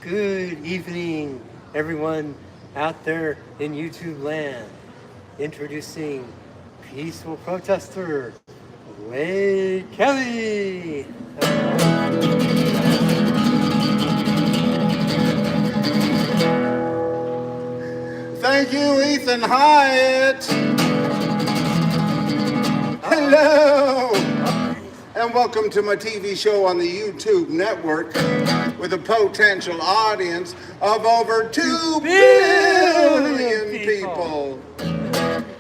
Good evening, everyone out there in YouTube land. Introducing peaceful protester, Kelley. Thank you, Ethan Hyatt. Hello, and welcome to my TV show on the YouTube network with a potential audience of over 2 billion people.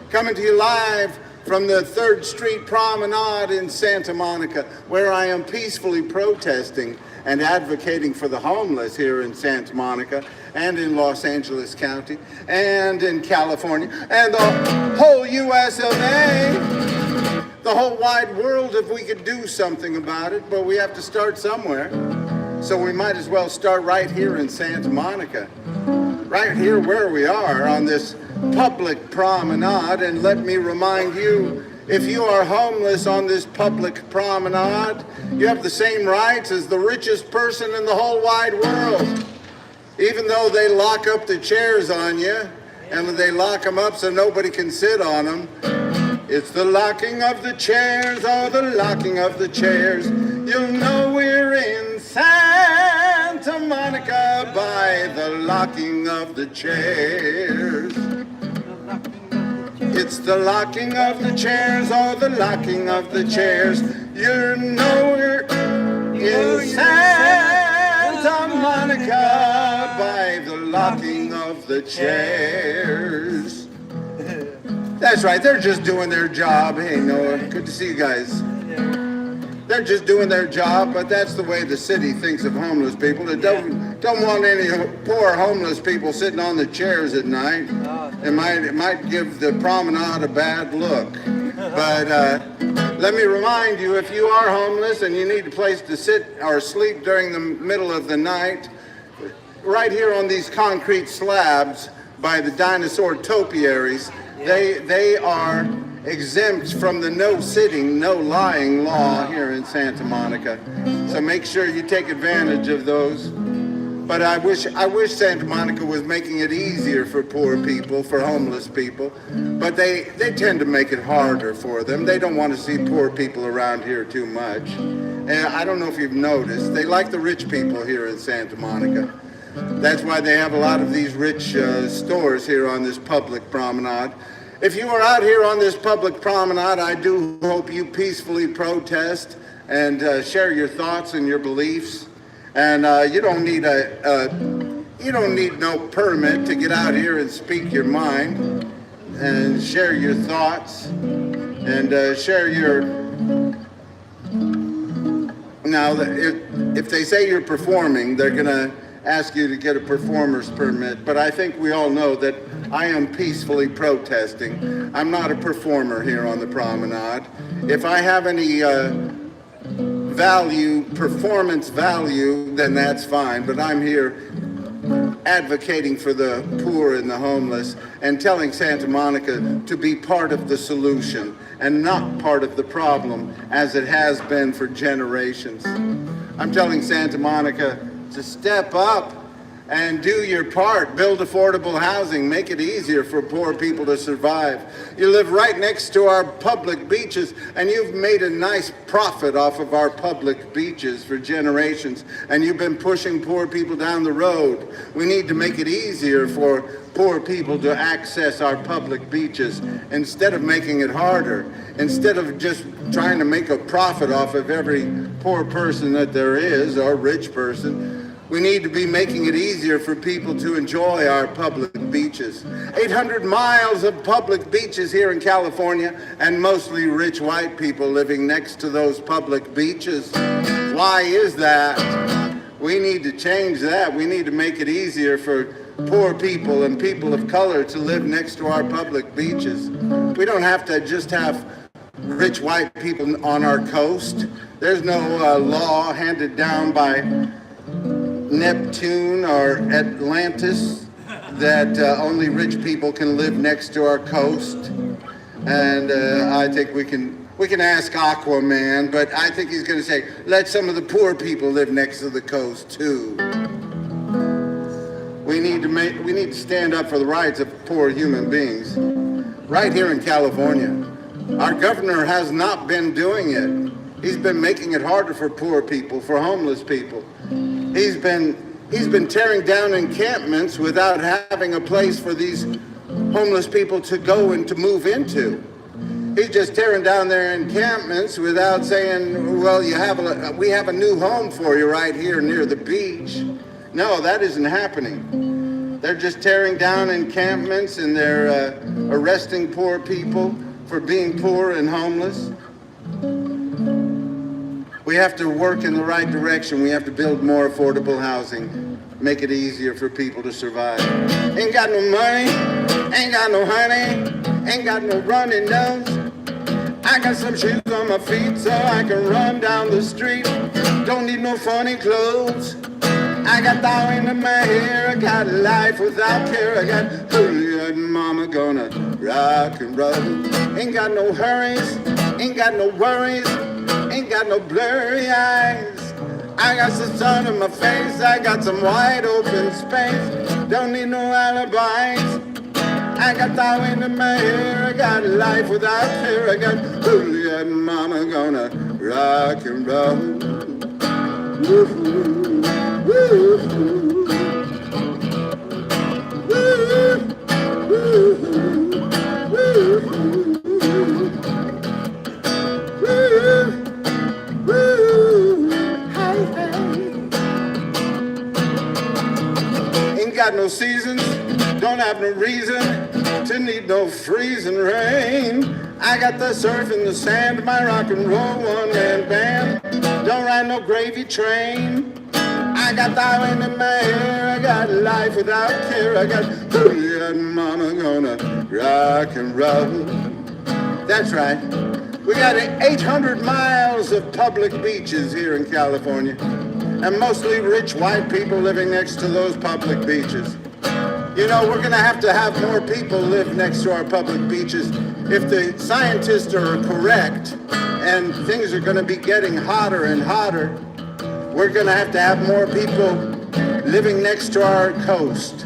Coming to you live from the 3rd Street Promenade in Santa Monica, where I am peacefully protesting and advocating for the homeless here in Santa Monica and in Los Angeles County and in California and the whole US of A, the whole wide world if we could do something about it, but we have to start somewhere. So we might as well start right here in Santa Monica, right here where we are on this public promenade. And let me remind you, if you are homeless on this public promenade, you have the same rights as the richest person in the whole wide world. Even though they lock up the chairs on you, and they lock them up so nobody can sit on them. It's the locking of the chairs, oh, the locking of the chairs. You'll know we're in Santa Monica by the locking of the chairs. It's the locking of the chairs, oh, the locking of the chairs. You know we're in Santa Monica by the locking of the chairs. That's right, they're just doing their job. Hey, Noah, good to see you guys. They're just doing their job, but that's the way the city thinks of homeless people. It don't want any poor homeless people sitting on the chairs at night. It might give the promenade a bad look. But let me remind you, if you are homeless and you need a place to sit or sleep during the middle of the night, right here on these concrete slabs by the dinosaur topiaries, they are exempt from the no sitting, no lying law here in Santa Monica. So make sure you take advantage of those. But I wish Santa Monica was making it easier for poor people, for homeless people. But they tend to make it harder for them. They don't want to see poor people around here too much. And I don't know if you've noticed, they like the rich people here in Santa Monica. That's why they have a lot of these rich stores here on this public promenade. If you are out here on this public promenade, I do hope you peacefully protest and share your thoughts and your beliefs. And you don't need no permit to get out here and speak your mind and share your thoughts and share your. Now, if they say you're performing, they're gonna ask you to get a performer's permit, but I think we all know that I am peacefully protesting. I'm not a performer here on the promenade. If I have any performance value, then that's fine, but I'm here advocating for the poor and the homeless and telling Santa Monica to be part of the solution and not part of the problem as it has been for generations. I'm telling Santa Monica to step up and do your part. Build affordable housing, make it easier for poor people to survive. You live right next to our public beaches, and you've made a nice profit off of our public beaches for generations, and you've been pushing poor people down the road. We need to make it easier for poor people to access our public beaches instead of making it harder, instead of just trying to make a profit off of every poor person that there is or rich person. We need to be making it easier for people to enjoy our public beaches. 800 miles of public beaches here in California, and mostly rich white people living next to those public beaches. Why is that? We need to change that. We need to make it easier for poor people and people of color to live next to our public beaches. We don't have to just have rich white people on our coast. There's no law handed down by Neptune or Atlantis that only rich people can live next to our coast. And I think we can ask Aquaman, but I think he's going to say, let some of the poor people live next to the coast too. need to stand up for the rights of poor human beings. Right here in California, our governor has not been doing it. He's been making it harder for poor people, for homeless people. He's been tearing down encampments without having a place for these homeless people to go and to move into. He's just tearing down their encampments without saying, well, we have a new home for you right here near the beach. No, that isn't happening. They're just tearing down encampments, and they're arresting poor people for being poor and homeless. We have to work in the right direction. We have to build more affordable housing, make it easier for people to survive. Ain't got no money, ain't got no honey, ain't got no running nose. I got some shoes on my feet so I can run down the street. Don't need no funny clothes. I got thou in my hair. I got a life without care. I got Julia and mama gonna rock and roll. Ain't got no hurries, ain't got no worries, ain't got no blurry eyes. I got some sun in my face. I got some wide open space. Don't need no alibis. I got thou in my hair. I got a life without care. I got Julia and mama gonna rock and roll. Woo-hoo. Woo-hoo. Woo-hoo. Woo-hoo. Woo-hoo. Hey, hey. Ain't got no seasons, don't have no reason to need no freezing rain. I got the surf and the sand, my rock and roll one-man band. Don't ride no gravy train. I got thou in my hair. I got life without care. I got Julia and mama gonna rock and roll. That's right. We got 800 miles of public beaches here in California, and mostly rich white people living next to those public beaches. You know, we're gonna have more people live next to our public beaches. If the scientists are correct and things are gonna be getting hotter and hotter, we're gonna have more people living next to our coast,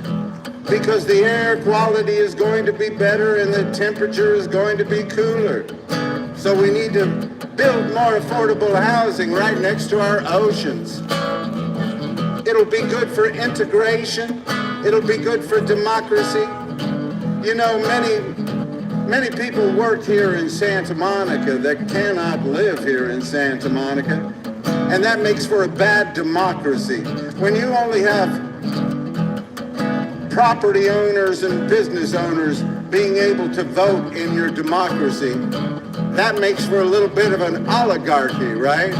because the air quality is going to be better and the temperature is going to be cooler. So we need to build more affordable housing right next to our oceans. It'll be good for integration. It'll be good for democracy. You know, many people work here in Santa Monica that cannot live here in Santa Monica, and that makes for a bad democracy. When you only have property owners and business owners being able to vote in your democracy, that makes for a little bit of an oligarchy, right?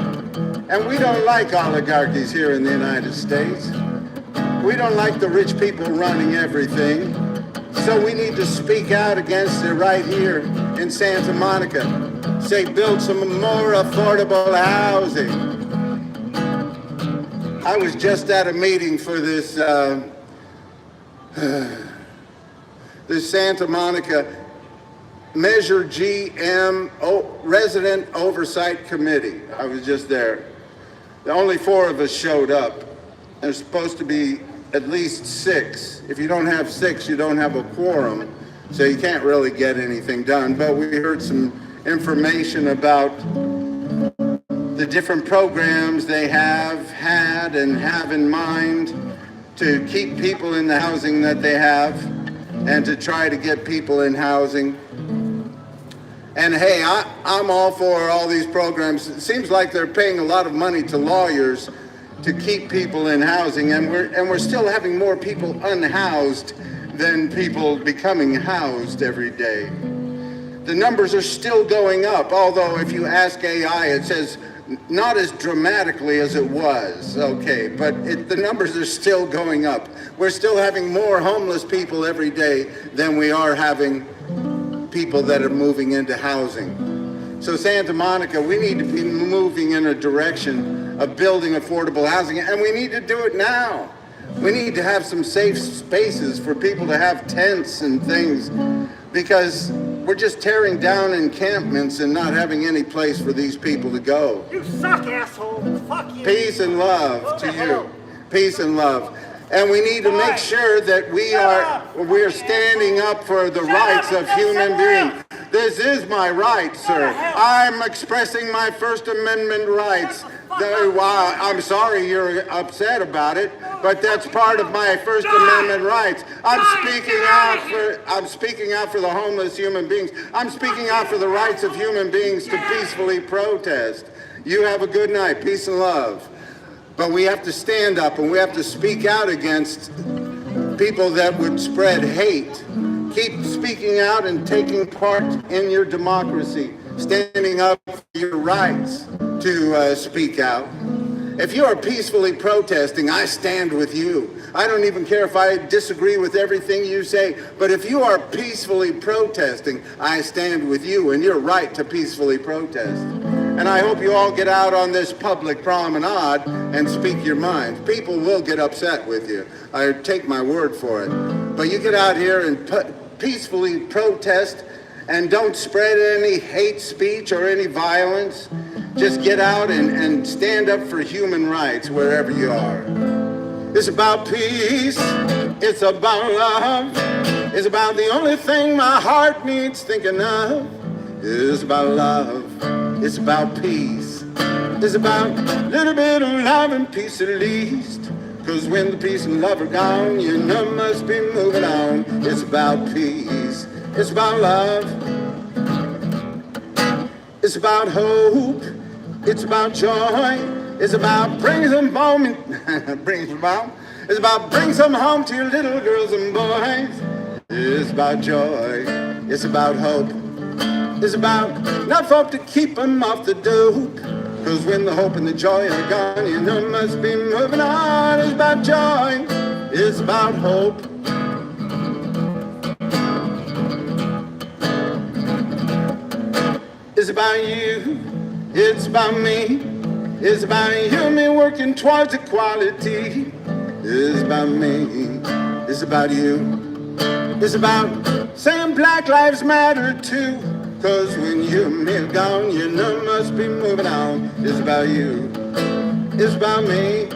And we don't like oligarchies here in the United States. We don't like the rich people running everything. So we need to speak out against it right here in Santa Monica. Say, build some more affordable housing. I was just at a meeting for this this Santa Monica Measure GM Resident Oversight Committee. I was just there. Only 4 of us showed up. There's supposed to be at least 6. If you don't have 6, you don't have a quorum, so you can't really get anything done. But we heard some information about the different programs they have had and have in mind to keep people in the housing that they have and to try to get people in housing. And hey, I'm all for all these programs. It seems like they're paying a lot of money to lawyers to keep people in housing, and we're still having more people unhoused than people becoming housed every day. The numbers are still going up, although if you ask AI, it says not as dramatically as it was, okay, but the numbers are still going up. We're still having more homeless people every day than we are having people that are moving into housing. So Santa Monica, we need to be moving in a direction of building affordable housing, and we need to do it now. We need to have some safe spaces for people to have tents and things, because we're just tearing down encampments and not having any place for these people to go. You suck, asshole. Fuck you. Peace and love to you. Peace and love. And we need to make sure that we're standing up for the rights of human beings. This is my right, sir. I'm expressing my First Amendment rights. Wow, I'm sorry you're upset about it, but that's part of my First Amendment rights. I'm speaking out for the homeless human beings. I'm speaking out for the rights of human beings to peacefully protest. You have a good night. Peace and love. But we have to stand up and we have to speak out against people that would spread hate. Keep speaking out and taking part in your democracy, standing up for your rights to speak out. If you are peacefully protesting, I stand with you. I don't even care if I disagree with everything you say, but if you are peacefully protesting, I stand with you and your right to peacefully protest. And I hope you all get out on this public promenade and speak your minds. People will get upset with you. I take my word for it. But you get out here and peacefully protest and don't spread any hate speech or any violence. Just get out and stand up for human rights wherever you are. It's about peace. It's about love. It's about the only thing my heart needs thinking of. It's about love. It's about peace. It's about a little bit of love and peace at least. Cause when the peace and love are gone, you know must be moving on. It's about peace. It's about love. It's about hope. It's about joy. It's about bringing them home. It's about bringing some home to your little girls and boys. It's about joy. It's about hope. It's about enough hope to keep them off the dope. Cause when the hope and the joy are gone, you know must be moving on. It's about joy. It's about hope. It's about you. It's about me. It's about you and me working towards equality. It's about me. It's about you. It's about saying Black Lives Matter too. Cause when you and me are gone, you know must be moving on. It's about you. It's about me.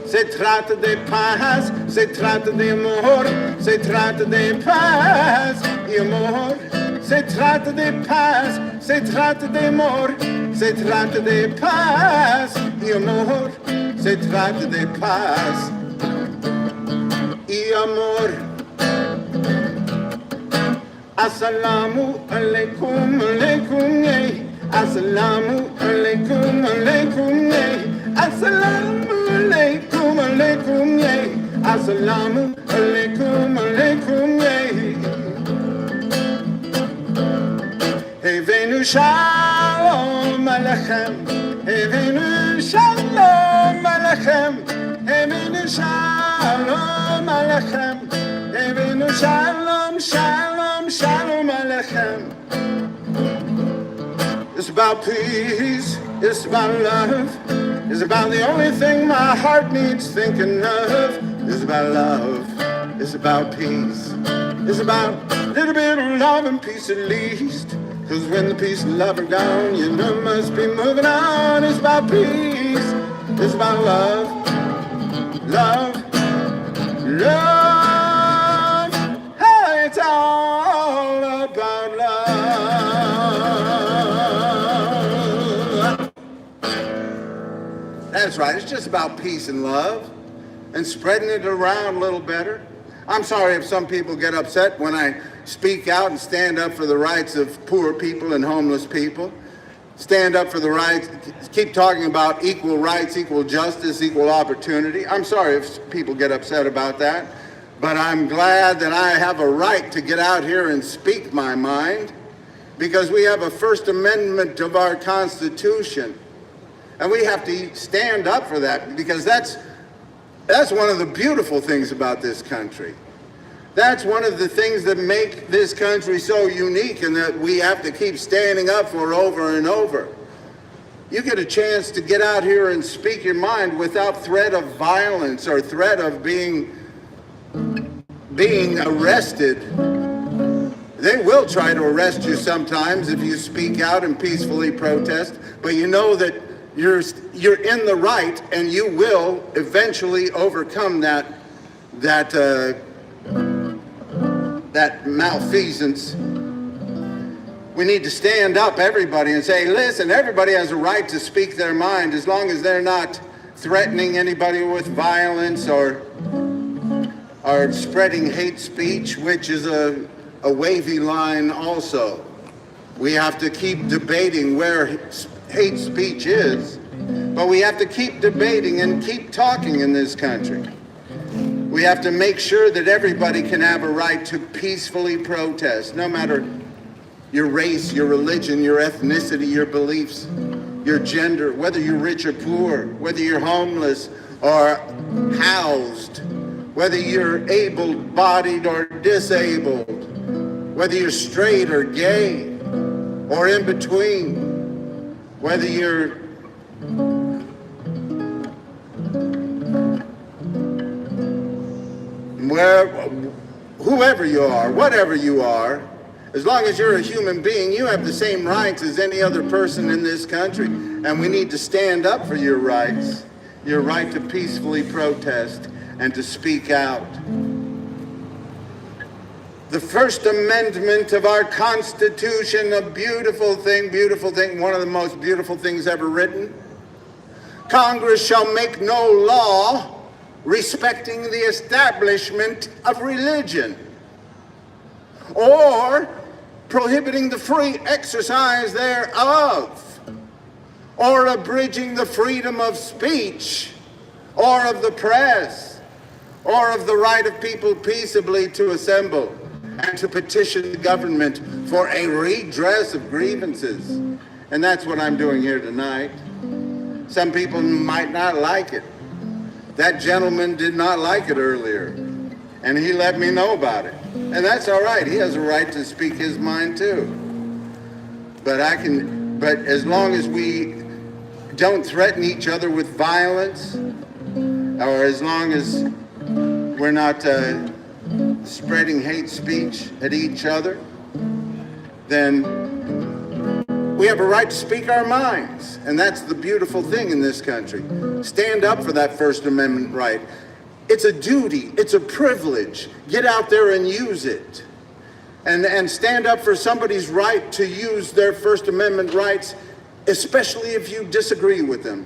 Se trata de paz, se trata de amor, se trata de paz y amor. Se trata de paz, se trata de amor, se trata de paz y amor. Se trata de paz y amor. Assalamu alaikum, alaikum, yay. Assalamu alaikum, alaikum, yay. Assalamu alaikum, alaikum, yay. Assalamu alaikum, alaikum, yay. Evenu shalom alechem, Evenu shalom alechem, Evenu shalom alechem, Evenu shalom, shalom, shalom alechem. It's about peace, it's about love, it's about the only thing my heart needs thinking of. It's about love, it's about peace, it's about a little bit of love and peace at least. Cause when the peace and love are gone, you know must be moving on. It's about peace, it's about love, love, love. Hey, it's all about love. That's right, it's just about peace and love and spreading it around a little better. I'm sorry if some people get upset when I speak out and stand up for the rights of poor people and homeless people. Stand up for the rights, keep talking about equal rights, equal justice, equal opportunity. I'm sorry if people get upset about that, but I'm glad that I have a right to get out here and speak my mind because we have a First Amendment of our Constitution. And we have to stand up for that because that's one of the beautiful things about this country. That's one of the things that make this country so unique and that we have to keep standing up for over and over. You get a chance to get out here and speak your mind without threat of violence or threat of being arrested. They will try to arrest you sometimes if you speak out and peacefully protest, but you know that you're in the right, and you will eventually overcome that malfeasance. We need to stand up, everybody, and say, listen, everybody has a right to speak their mind as long as they're not threatening anybody with violence or spreading hate speech, which is a wavy line also. We have to keep debating where hate speech is, but we have to keep debating and keep talking in this country. We have to make sure that everybody can have a right to peacefully protest, no matter your race, your religion, your ethnicity, your beliefs, your gender, whether you're rich or poor, whether you're homeless or housed, whether you're able-bodied or disabled, whether you're straight or gay or in between, whether you're whoever you are, whatever you are, as long as you're a human being, you have the same rights as any other person in this country. And we need to stand up for your rights, your right to peacefully protest and to speak out. The First Amendment of our Constitution, a beautiful thing, one of the most beautiful things ever written. Congress shall make no law respecting the establishment of religion or prohibiting the free exercise thereof, or abridging the freedom of speech, or of the press, or of the right of people peaceably to assemble and to petition the government for a redress of grievances. And that's what I'm doing here tonight. Some people might not like it. That gentleman did not like it earlier, and he let me know about it. And that's all right. He has a right to speak his mind too. But as long as we don't threaten each other with violence, or as long as we're not spreading hate speech at each other, then we have a right to speak our minds. And that's the beautiful thing in this country. Stand up for that First Amendment right. It's a duty, it's a privilege. Get out there and use it. And stand up for somebody's right to use their First Amendment rights, especially if you disagree with them.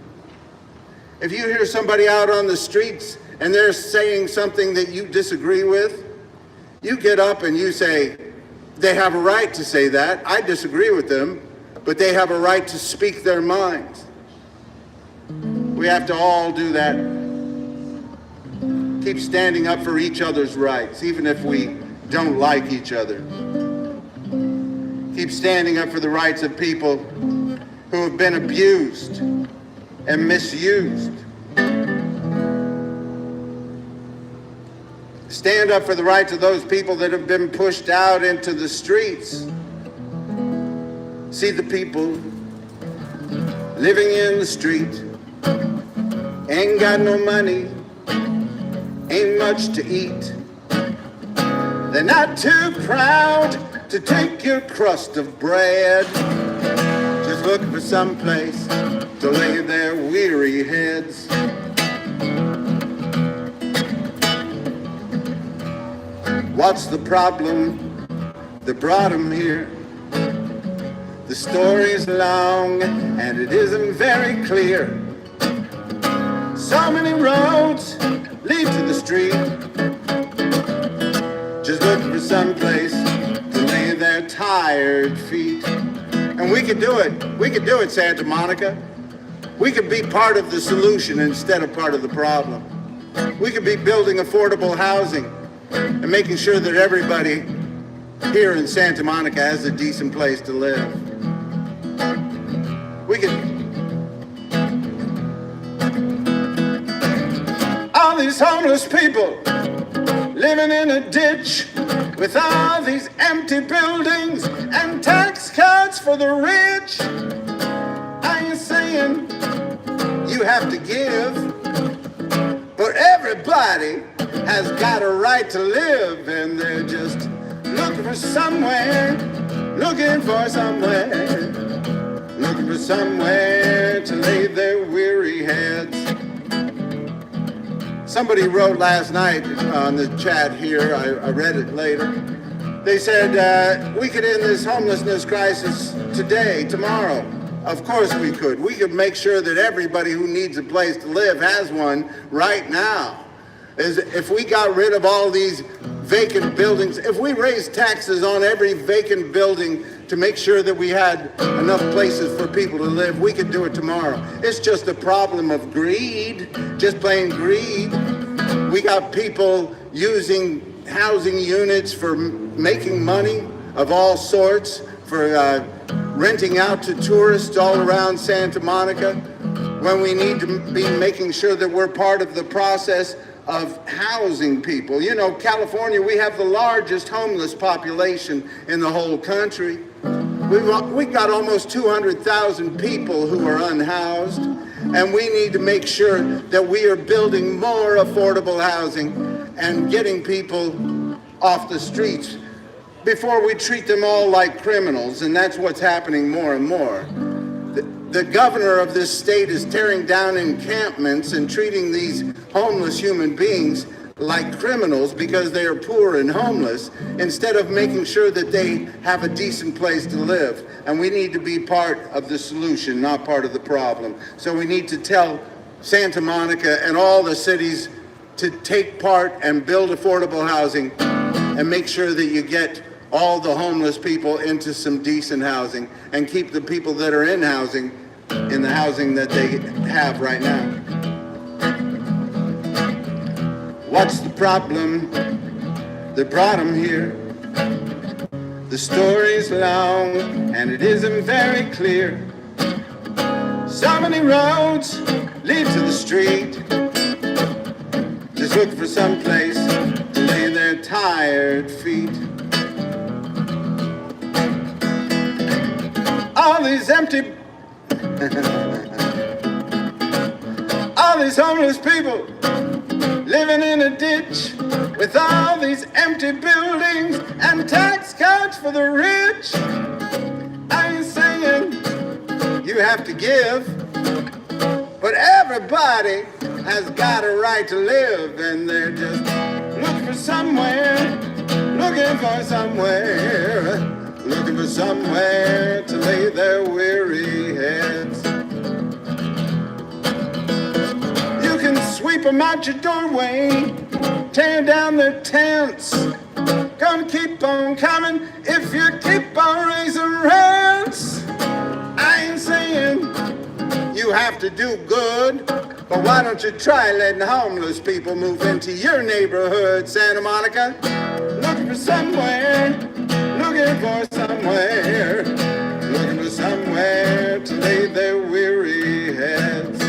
If you hear somebody out on the streets and they're saying something that you disagree with, you get up and you say, they have a right to say that. I disagree with them, but they have a right to speak their minds. We have to all do that. Keep standing up for each other's rights, even if we don't like each other. Keep standing up for the rights of people who have been abused and misused. Stand up for the rights of those people that have been pushed out into the streets. See the people living in the street, ain't got no money, ain't much to eat. They're not too proud to take your crust of bread, just looking for some place to lay their weary heads. What's the problem that brought them here? The story's long and it isn't very clear. So many roads lead to the street, just looking for some place to lay their tired feet. And we could do it. We could do it, Santa Monica. We could be part of the solution instead of part of the problem. We could be building affordable housing and making sure that everybody here in Santa Monica has a decent place to live. We could... All these homeless people living in a ditch with all these empty buildings and tax cuts for the rich. I ain't saying you have to give, but everybody has got a right to live, and they're just looking for somewhere, looking for somewhere, looking looking for somewhere to lay their weary heads. Somebody wrote last night on the chat here, I read it later. They said we could end this homelessness crisis today, tomorrow. Of course we could. We could make sure that everybody who needs a place to live has one right now. If we got rid of all these vacant buildings, if we raised taxes on every vacant building to make sure that we had enough places for people to live, we could do it tomorrow. It's just a problem of greed, just plain greed. We got people using housing units for making money of all sorts, for renting out to tourists all around Santa Monica, when we need to be making sure that we're part of the process of housing people. You know, California, we have the largest homeless population in the whole country. We've got almost 200,000 people who are unhoused, and we need to make sure that we are building more affordable housing and getting people off the streets before we treat them all like criminals, and that's what's happening more and more. The governor of this state is tearing down encampments and treating these homeless human beings like criminals because they are poor and homeless, instead of making sure that they have a decent place to live. And we need to be part of the solution, not part of the problem. So we need to tell Santa Monica and all the cities to take part and build affordable housing and make sure that you get all the homeless people into some decent housing and keep the people that are in housing in the housing that they have right now. What's the problem that brought them here? The story's long and it isn't very clear. So many roads lead to the street. Just look for some place to lay their tired feet. All these empty all these homeless people living in a ditch with all these empty buildings and tax cuts for the rich. I ain't saying you have to give, but everybody has got a right to live, and they're just looking for somewhere to lay their weary heads. You can sweep them out your doorway, tear down their tents. Gonna keep on coming if you keep on raising rents. I ain't saying you have to do good, but why don't you try letting homeless people move into your neighborhood, Santa Monica? Looking for somewhere to lay their weary heads.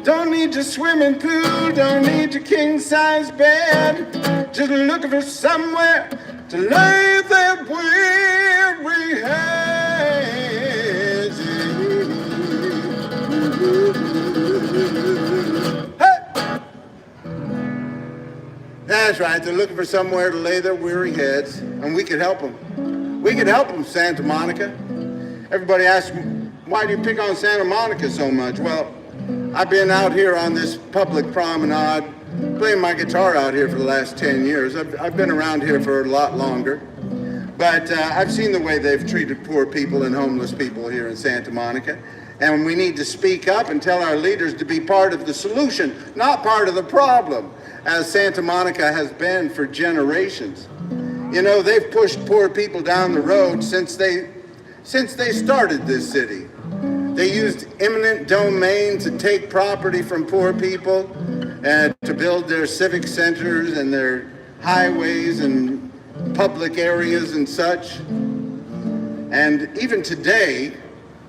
Don't need your swimming pool, don't need your king-size bed. Just looking for somewhere to lay their weary heads. Hey! That's right, they're looking for somewhere to lay their weary heads, and we could help them. We could help them, Santa Monica. Everybody asks, why do you pick on Santa Monica so much? Well, I've been out here on this public promenade, playing my guitar out here for the last 10 years. I've been around here for a lot longer. But I've seen the way they've treated poor people and homeless people here in Santa Monica. And we need to speak up and tell our leaders to be part of the solution, not part of the problem, as Santa Monica has been for generations. You know, they've pushed poor people down the road since they started this city. They used eminent domain to take property from poor people and to build their civic centers and their highways and public areas and such. And even today,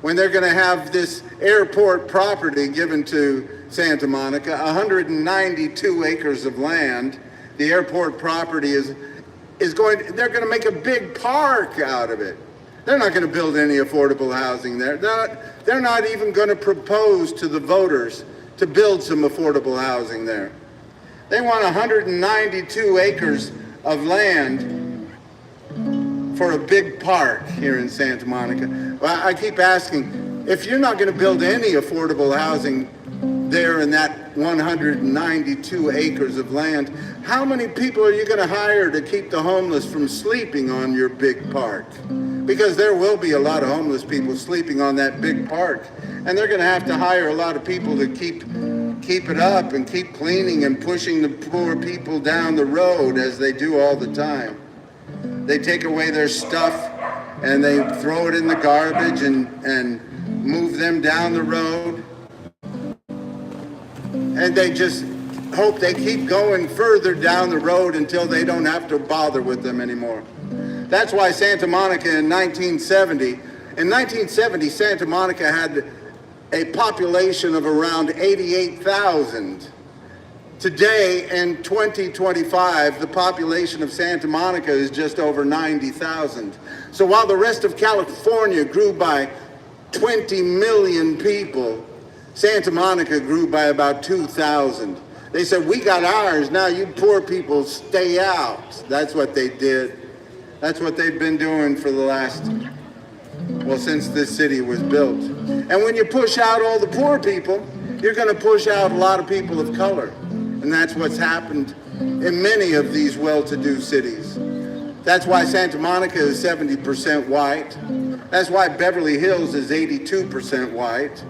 when they're going to have this airport property given to Santa Monica, 192 acres of land, the airport property they're going to make a big park out of it. They're not going to build any affordable housing there. They're not even going to propose to the voters to build some affordable housing there. They want 192 acres of land for a big park here in Santa Monica. Well, I keep asking, if you're not going to build any affordable housing there in that 192 acres of land, how many people are you going to hire to keep the homeless from sleeping on your big park? Because there will be a lot of homeless people sleeping on that big park, and they're going to have to hire a lot of people to keep it up and keep cleaning and pushing the poor people down the road as they do all the time. They take away their stuff and they throw it in the garbage and move them down the road. And they just hope they keep going further down the road until they don't have to bother with them anymore. That's why Santa Monica in 1970, Santa Monica had a population of around 88,000. Today, in 2025, the population of Santa Monica is just over 90,000. So while the rest of California grew by 20 million people, Santa Monica grew by about 2,000. They said, we got ours, now you poor people stay out. That's what they did. That's what they've been doing for the last, well, since this city was built. And when you push out all the poor people, you're going to push out a lot of people of color. And that's what's happened in many of these well-to-do cities. That's why Santa Monica is 70% white. That's why Beverly Hills is 82% white.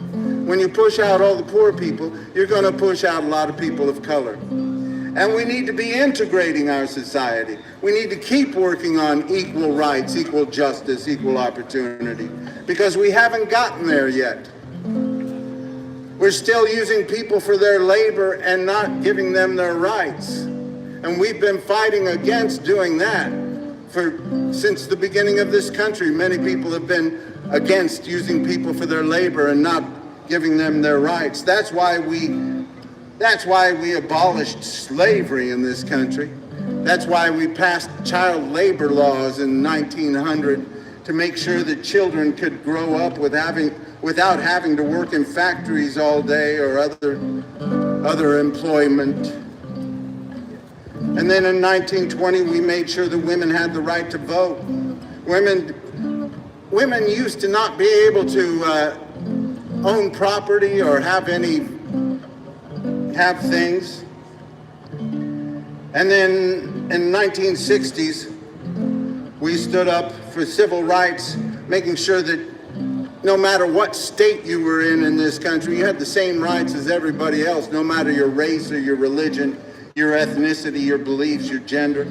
When you push out all the poor people, you're going to push out a lot of people of color. And we need to be integrating our society. We need to keep working on equal rights, equal justice, equal opportunity, because we haven't gotten there yet. We're still using people for their labor and not giving them their rights. And we've been fighting against doing that since the beginning of this country. Many people have been against using people for their labor and not giving them their rights. That's why we abolished slavery in this country. That's why we passed child labor laws in 1900 to make sure that children could grow up without having to work in factories all day or other employment. And then in 1920, we made sure that women had the right to vote. Women used to not be able to own property or have things. And then in the 1960s, we stood up for civil rights, making sure that no matter what state you were in this country, you had the same rights as everybody else, no matter your race or your religion, your ethnicity, your beliefs, your gender,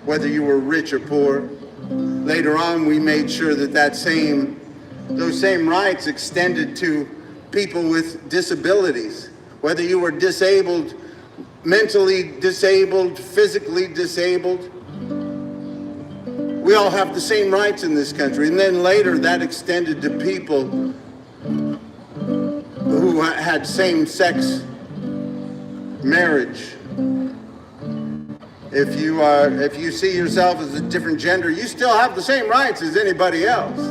whether you were rich or poor. Later on, we made sure that those same rights extended to people with disabilities, whether you were disabled, mentally disabled, physically disabled. We all have the same rights in this country. And then later that extended to people who had same-sex marriage. If you see yourself as a different gender, you still have the same rights as anybody else.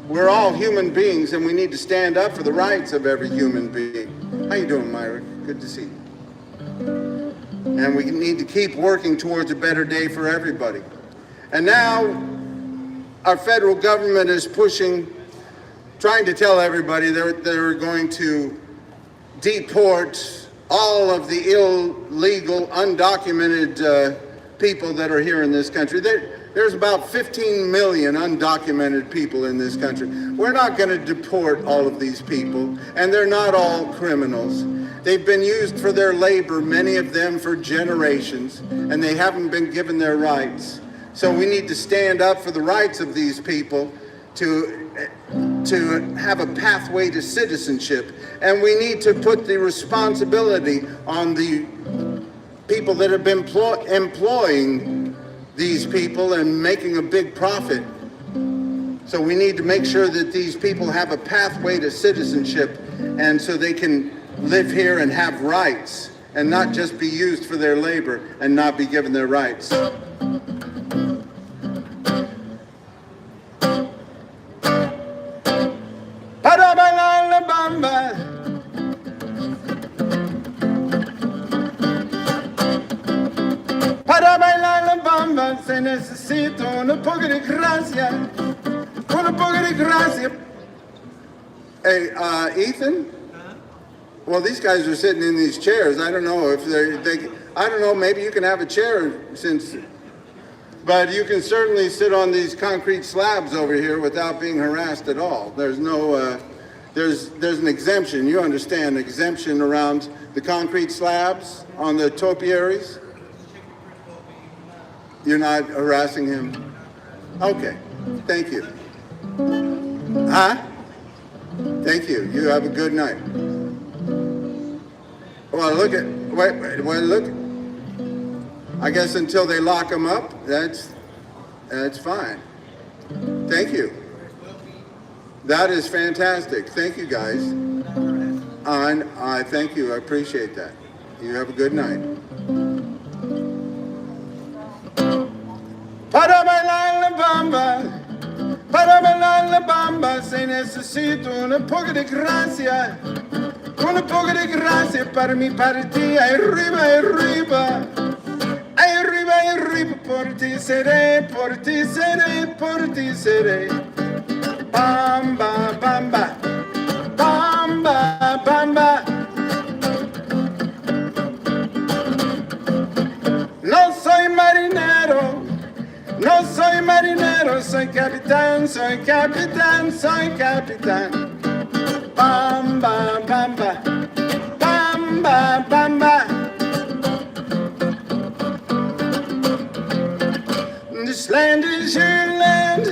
We're all human beings, and we need to stand up for the rights of every human being. How you doing, Myra? Good to see you. And we need to keep working towards a better day for everybody. And now our federal government is trying to tell everybody they're going to deport all of the illegal, undocumented people that are here in this country. There's about 15 million undocumented people in this country. We're not going to deport all of these people, and they're not all criminals. They've been used for their labor, many of them for generations, and they haven't been given their rights. So we need to stand up for the rights of these people to have a pathway to citizenship. And we need to put the responsibility on the people that have been employing these people and making a big profit. So we need to make sure that these people have a pathway to citizenship, and so they can live here and have rights and not just be used for their labor and not be given their rights. necesito un poco de gracia. Un poco de gracia. Hey, Ethan? Well, these guys are sitting in these chairs. I don't know if I don't know, maybe you can have a chair but you can certainly sit on these concrete slabs over here without being harassed at all. There's no, there's an exemption, you understand, exemption around the concrete slabs on the topiaries? You're not harassing him? Okay, thank you. Huh? Thank you, you have a good night. Well, look, I guess until they lock them up, that's fine. Thank you. That is fantastic. Thank you, guys. And I thank you. I appreciate that. You have a good night. Para bailar la bamba, se necesito un poco de gracia. Un poco de gracia para mi ti, arriba, arriba. Arriba, arriba, por ti seré, por ti seré, por ti seré. Bamba, bamba, bamba, bamba. No soy marinero, no soy marinero, soy capitán, soy capitán, soy capitán. Bamba, bamba, bamba, bamba. This land is your land,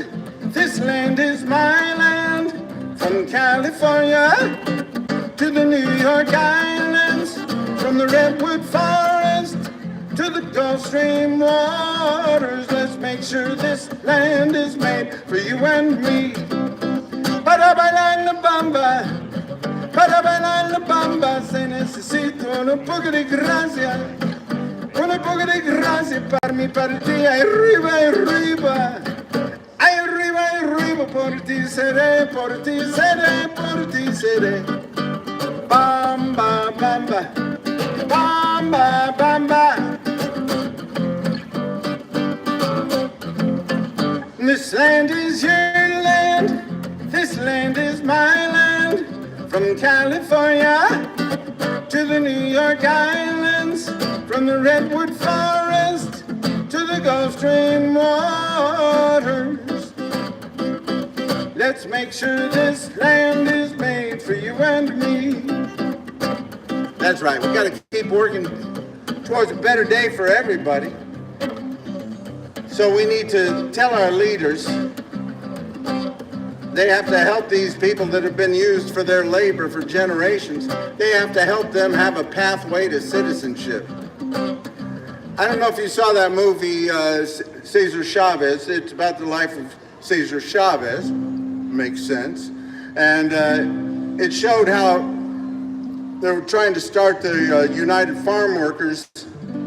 this land is my land. From California to the New York Islands, from the Redwood Forest to the Gulf Stream waters. Let's make sure this land is made for you and me. Para bailar la bamba, se necesito un poco de gracia. Un poco de gracia para mi ti, arriba, arriba. Arriba, arriba, por ti seré, por ti seré, por ti seré. Bamba, bamba, bamba, bamba. This land is your land, this land is my land. From California to the New York Islands, from the Redwood Forest to the Gulf Stream waters. Let's make sure this land is made for you and me. That's right, we gotta keep working towards a better day for everybody. So we need to tell our leaders they have to help these people that have been used for their labor for generations. They have to help them have a pathway to citizenship. I don't know if you saw that movie, Cesar Chavez. It's about the life of Cesar Chavez. Makes sense. And it showed how they were trying to start the United Farm Workers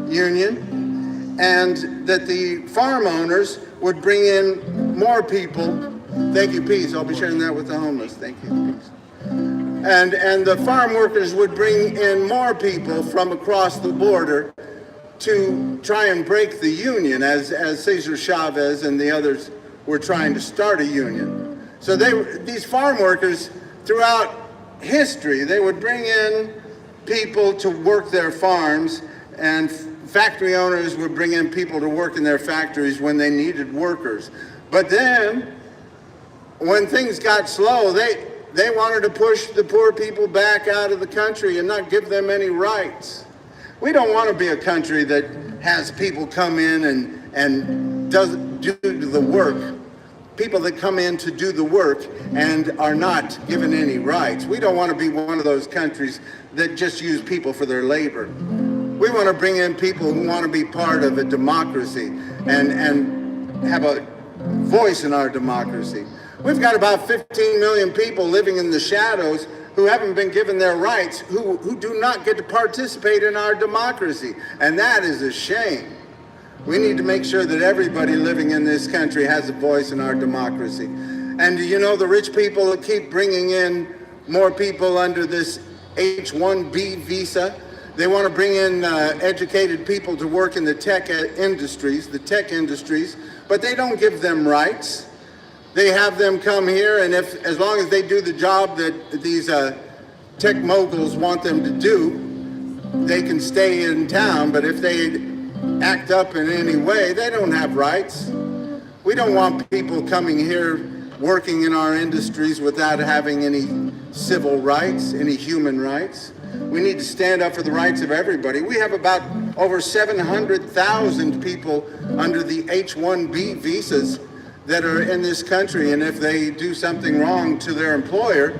Union, and that the farm owners would bring in more people. Thank you, peace. I'll be sharing that with the homeless. Thank you, peace. And the farm workers would bring in more people from across the border to try and break the union, as Cesar Chavez and the others were trying to start a union. So these farm workers throughout history, they would bring in people to work their farms, and factory owners would bring in people to work in their factories when they needed workers. But then, when things got slow, they wanted to push the poor people back out of the country and not give them any rights. We don't want to be a country that has people come in and do the work. People that come in to do the work and are not given any rights. We don't want to be one of those countries that just use people for their labor. We want to bring in people who want to be part of a democracy and have a voice in our democracy. We've got about 15 million people living in the shadows who haven't been given their rights, who do not get to participate in our democracy. And that is a shame. We need to make sure that everybody living in this country has a voice in our democracy. And you know, the rich people that keep bringing in more people under this H-1B visa, They want to bring in educated people to work in the tech industries, but they don't give them rights. They have them come here, and as long as they do the job that these tech moguls want them to do, they can stay in town. But if they act up in any way, they don't have rights. We don't want people coming here working in our industries without having any civil rights, any human rights. We need to stand up for the rights of everybody. We have about over 700,000 people under the H-1B visas that are in this country, and if they do something wrong to their employer,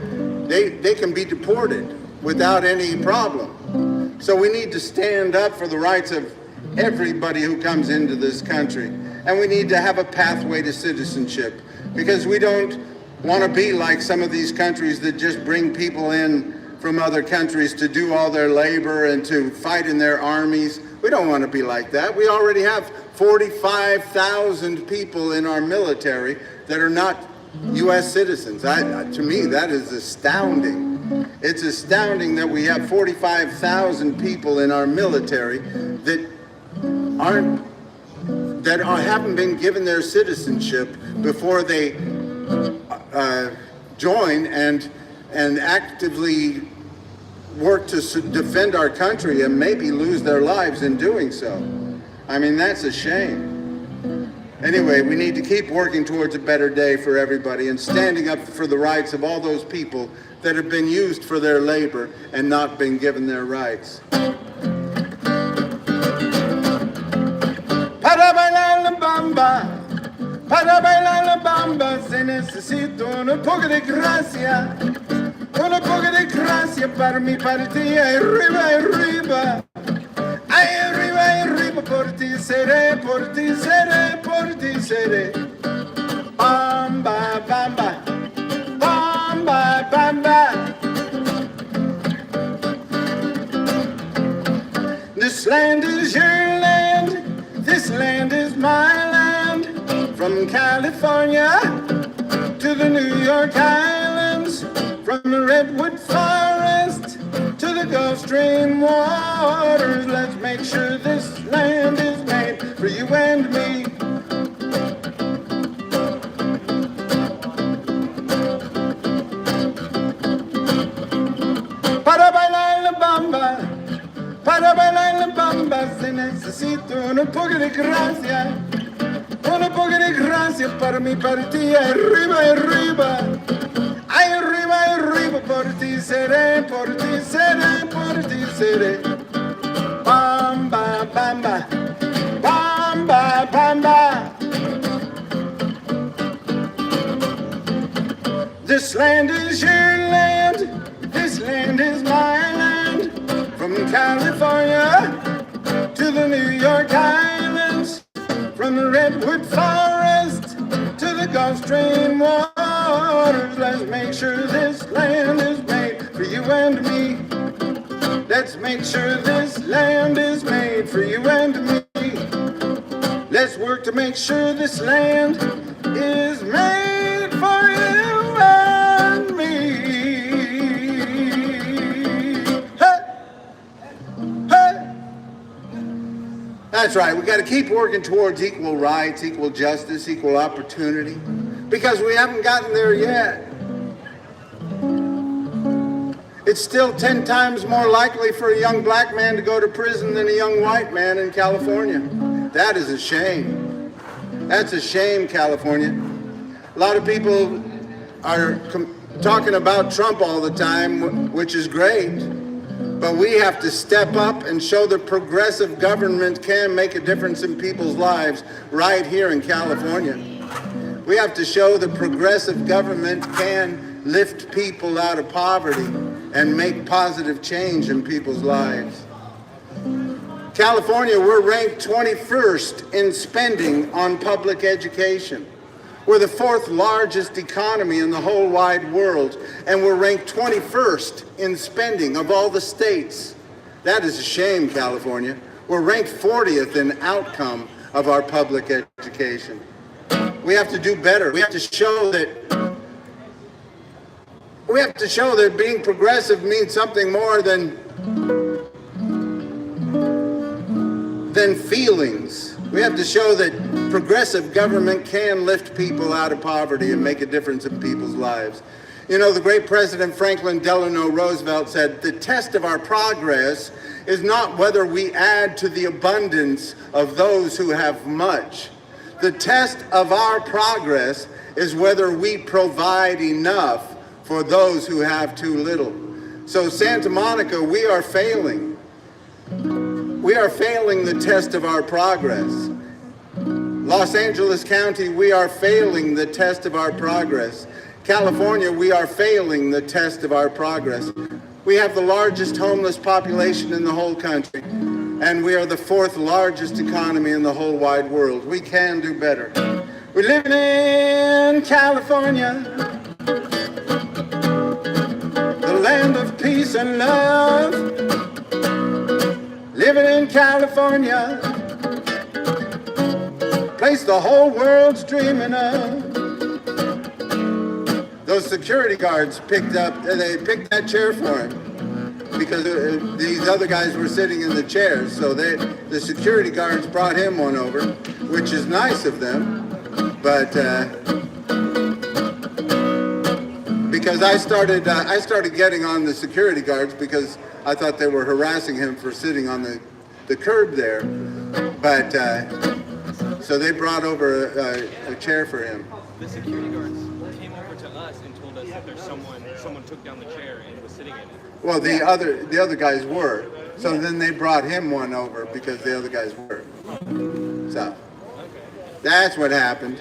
they can be deported without any problem. So we need to stand up for the rights of everybody who comes into this country, and we need to have a pathway to citizenship, because we don't want to be like some of these countries that just bring people in from other countries to do all their labor and to fight in their armies. We don't want to be like that. We already have 45,000 people in our military that are not U.S. citizens. To me, that is astounding. It's astounding that we have 45,000 people in our military that haven't been given their citizenship before they join and actively work to defend our country and maybe lose their lives in doing so. I mean, that's a shame. Anyway, we need to keep working towards a better day for everybody and standing up for the rights of all those people that have been used for their labor and not been given their rights. Para bailar la bamba, se necesita un poco de gracia. Un poco de gracia para mi partida, arriba, arriba. Ay, arriba, arriba, por ti seré, por ti seré, por ti seré. Bamba, bamba, bamba, bamba. This land is your land, this land is my land. From California to the New York Islands, from the redwood forest to the Gulf Stream waters, let's make sure this land is made for you and me. Para bailar la bamba, se necesita un poco de gracia. Un poco de gracia para mi partida, arriba, arriba. Ay, arriba, arriba, por ti seré, por ti seré, por ti seré. Bamba, bamba, bamba, bamba. This land is your land, this land is my land. From California to the New York Islands, from the redwood forest to the Gulf Stream waters, let's make sure this land is made for you and me. Let's make sure this land is made for you and me. Let's work to make sure this land is made for you and me. Hey! Hey! That's right. We got to keep working towards equal rights, equal justice, equal opportunity, because we haven't gotten there yet. It's still 10 times more likely for a young black man to go to prison than a young white man in California. That is a shame. That's a shame, California. A lot of people are talking about Trump all the time, which is great. But we have to step up and show that progressive government can make a difference in people's lives right here in California. We have to show that progressive government can lift people out of poverty and make positive change in people's lives. California, we're ranked 21st in spending on public education. We're the 4th largest economy in the whole wide world, and we're ranked 21st in spending of all the states. That is a shame, California. We're ranked 40th in outcome of our public education. We have to do better. We have to show that being progressive means something more than than feelings. We have to show that progressive government can lift people out of poverty and make a difference in people's lives. You know, the great President Franklin Delano Roosevelt said, the test of our progress is not whether we add to the abundance of those who have much. The test of our progress is whether we provide enough for those who have too little. So Santa Monica, we are failing. We are failing the test of our progress. Los Angeles County, we are failing the test of our progress. California, we are failing the test of our progress. We have the largest homeless population in the whole country, and we are the 4th largest economy in the whole wide world. We can do better. We're living in California, the land of peace and love. Living in California, place the whole world's dreaming of. Those security guards picked that chair for him because these other guys were sitting in the chairs. So the security guards brought him one over, which is nice of them. But because I started getting on the security guards because I thought they were harassing him for sitting on the curb there. But so they brought over a chair for him. The security guards came over to us and told us that there's someone took down the chair and was sitting in it. Well, the other guys were. So then they brought him one over because the other guys were. So that's what happened.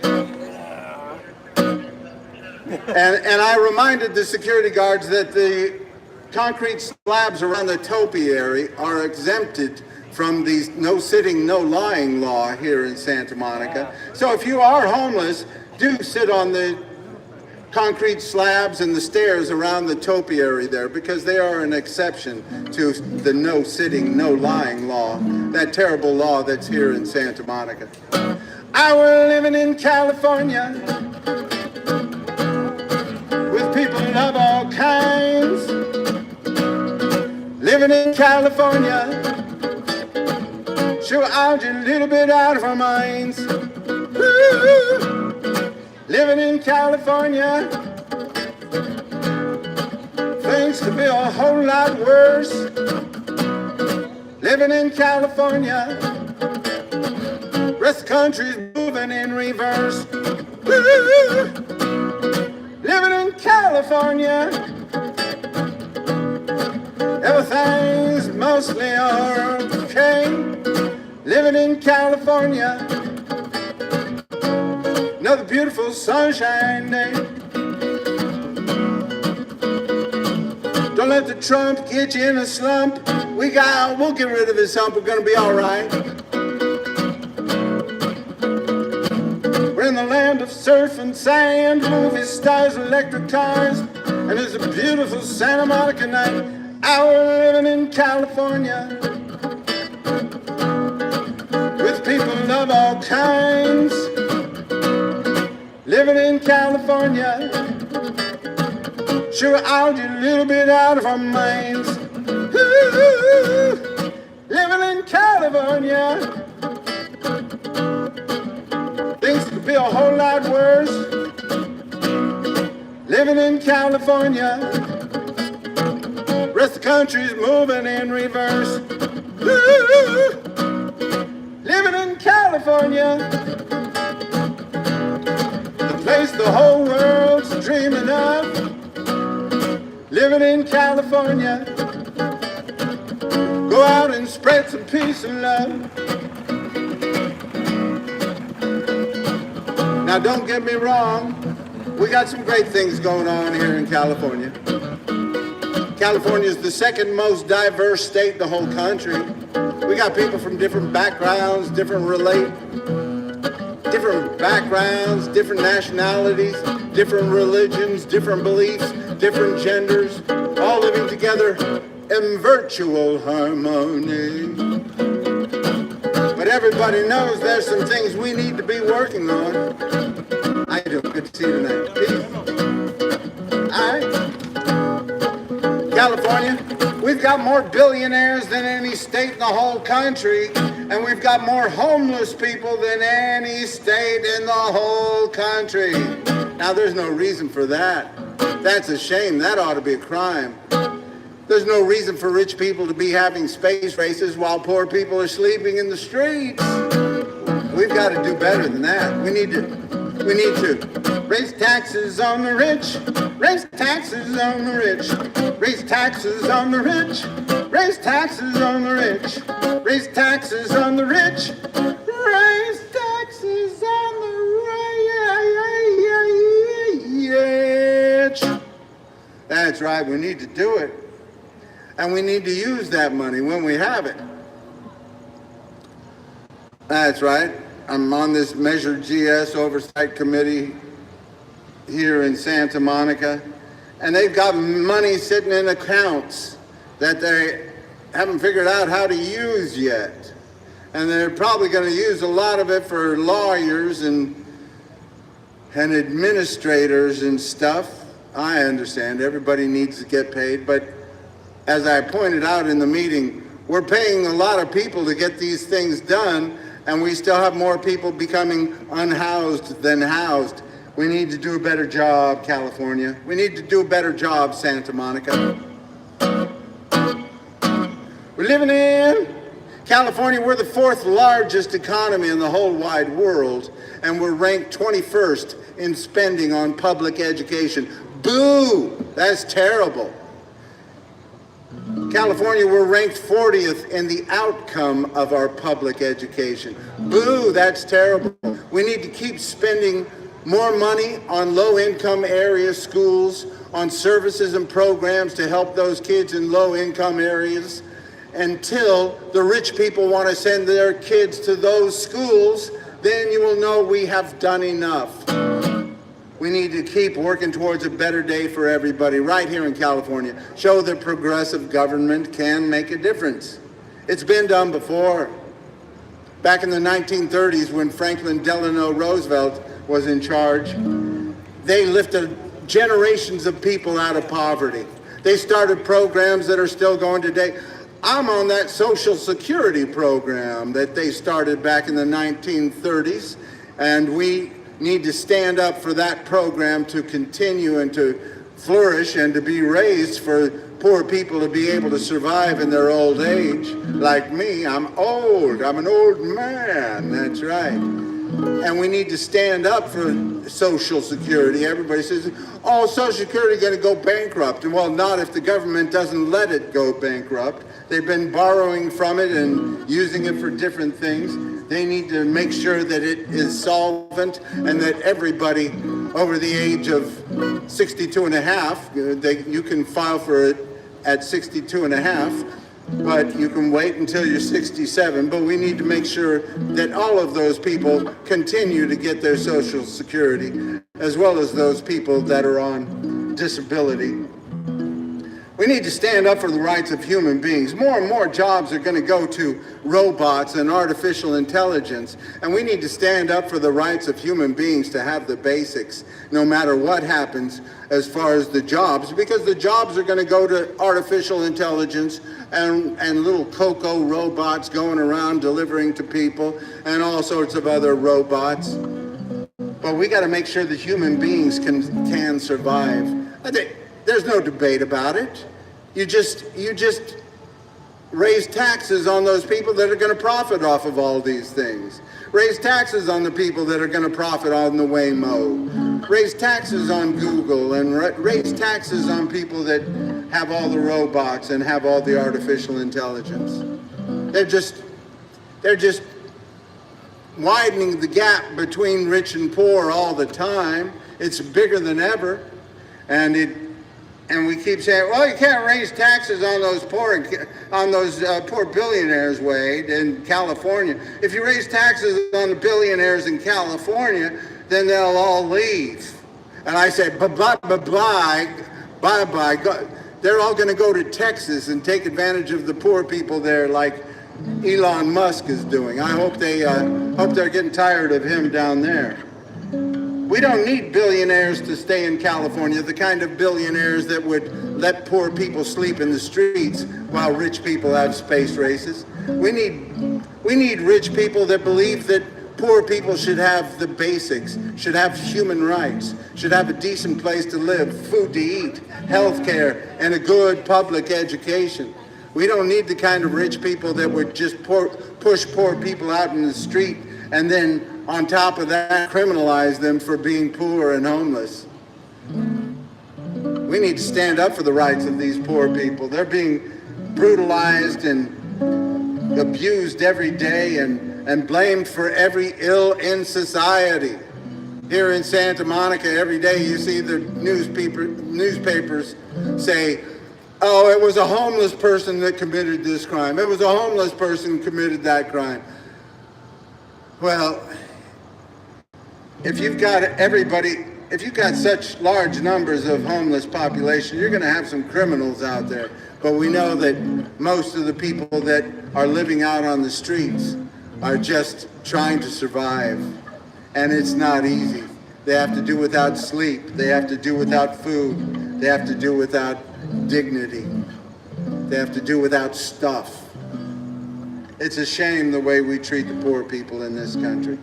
And I reminded the security guards that the concrete slabs around the topiary are exempted from the no sitting, no lying law here in Santa Monica. So if you are homeless, do sit on the concrete slabs and the stairs around the topiary there, because they are an exception to the no sitting, no lying law, that terrible law that's here in Santa Monica. I was living in California with people of all kinds. Living in California, sure are just a little bit out of our minds. Ooh. Living in California, things could be a whole lot worse. Living in California, rest of the country's moving in reverse. Ooh. Living in California, everything's mostly okay. Living in California, another beautiful sunshine day. Don't let the Trump get you in a slump. We'll get rid of his hump. We're gonna be all right. We're in the land of surf and sand, movie stars, electric cars, and it's a beautiful Santa Monica night. We're living in California with people of all kinds. Living in California, sure are just a little bit out of our minds. Ooh, living in California, things could be a whole lot worse. Living in California, rest of the country's moving in reverse. Ooh, living in California, the place the whole world's dreaming of. Living in California, go out and spread some peace and love. Now don't get me wrong, we got some great things going on here in California. California is the second most diverse state in the whole country. We got people from different backgrounds, different backgrounds, different nationalities, different religions, different beliefs, different genders, all living together in virtual harmony. But everybody knows there's some things we need to be working on. I do. Good to see you tonight. Peace. All right. California, we've got more billionaires than any state in the whole country. And we've got more homeless people than any state in the whole country. Now, there's no reason for that. That's a shame. That ought to be a crime. There's no reason for rich people to be having space races while poor people are sleeping in the streets. We've got to do better than that. We need to raise taxes on the rich, raise taxes on the rich, raise taxes on the rich, raise taxes on the rich, raise taxes on the rich, raise taxes on the rich. That's right, we need to do it. And we need to use that money when we have it. That's right. I'm on this Measure GS Oversight Committee here in Santa Monica, and they've got money sitting in accounts that they haven't figured out how to use yet. And they're probably going to use a lot of it for lawyers and administrators and stuff. I understand everybody needs to get paid, but as I pointed out in the meeting, we're paying a lot of people to get these things done, and we still have more people becoming unhoused than housed. We need to do a better job, California. We need to do a better job, Santa Monica. We're living in California. We're the 4th largest economy in the whole wide world, and we're ranked 21st in spending on public education. Boo! That's terrible. California, we're ranked 40th in the outcome of our public education. Boo, that's terrible. We need to keep spending more money on low-income area schools, on services and programs to help those kids in low-income areas until the rich people want to send their kids to those schools. Then you will know we have done enough. We need to keep working towards a better day for everybody right here in California. Show that progressive government can make a difference. It's been done before. Back in the 1930s, when Franklin Delano Roosevelt was in charge, they lifted generations of people out of poverty. They started programs that are still going today. I'm on that Social Security program that they started back in the 1930s, and we need to stand up for that program to continue and to flourish and to be raised for poor people to be able to survive in their old age. Like me, I'm old. I'm an old man. That's right. And we need to stand up for Social Security. Everybody says, oh, Social Security is going to go bankrupt. Well, not if the government doesn't let it go bankrupt. They've been borrowing from it and using it for different things. They need to make sure that it is solvent and that everybody over the age of 62 and a half, you can file for it at 62 and a half, but you can wait until you're 67. But we need to make sure that all of those people continue to get their Social Security, as well as those people that are on disability. We need to stand up for the rights of human beings. More and more jobs are going to go to robots and artificial intelligence, and we need to stand up for the rights of human beings to have the basics, no matter what happens as far as the jobs, because the jobs are going to go to artificial intelligence and little cocoa robots going around delivering to people and all sorts of other robots. But we got to make sure that human beings can survive. There's no debate about it. You just raise taxes on those people that are going to profit off of all these things. Raise taxes on the people that are going to profit on the Waymo. Raise taxes on Google and raise taxes on people that have all the robots and have all the artificial intelligence. They're just widening the gap between rich and poor all the time. It's bigger than ever, and we keep saying, well, you can't raise taxes on those poor billionaires, Wade, in California. If you raise taxes on the billionaires in California, then they'll all leave. And I said, bye-bye. They're all going to go to Texas and take advantage of the poor people there, like Elon Musk is doing. I hope they're getting tired of him down there. We don't need billionaires to stay in California, the kind of billionaires that would let poor people sleep in the streets while rich people have space races. We need rich people that believe that poor people should have the basics, should have human rights, should have a decent place to live, food to eat, health care, and a good public education. We don't need the kind of rich people that would just push poor people out in the street and then on top of that, criminalize them for being poor and homeless. We need to stand up for the rights of these poor people. They're being brutalized and abused every day and blamed for every ill in society. Here in Santa Monica, every day you see the newspapers say, oh, it was a homeless person that committed this crime. It was a homeless person who committed that crime. Well, if you've got such large numbers of homeless population, you're going to have some criminals out there. But we know that most of the people that are living out on the streets are just trying to survive. And it's not easy. They have to do without sleep. They have to do without food. They have to do without dignity. They have to do without stuff. It's a shame the way we treat the poor people in this country.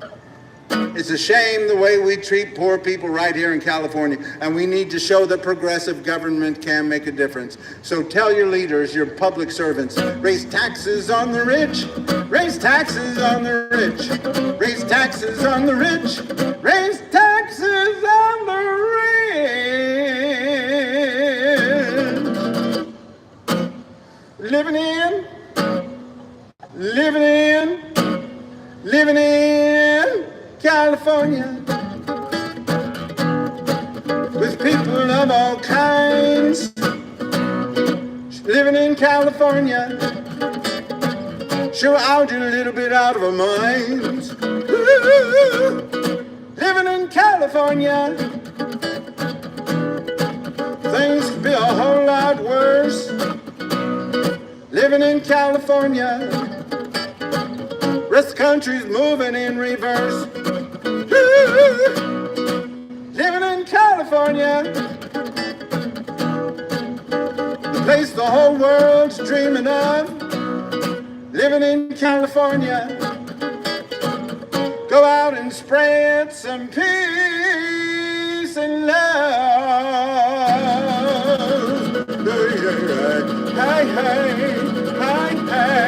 It's a shame the way we treat poor people right here in California, and we need to show that progressive government can make a difference. So tell your leaders, your public servants, raise taxes on the rich, raise taxes on the rich, raise taxes on the rich, raise taxes on the rich. Living in California, with people of all kinds, living in California, sure out a little bit out of our minds. Ooh, living in California, things could be a whole lot worse. Living in California, rest of the country's moving in reverse. Living in California, the place the whole world's dreaming of. Living in California, go out and spread some peace and love. Hey, hey, hey, hey.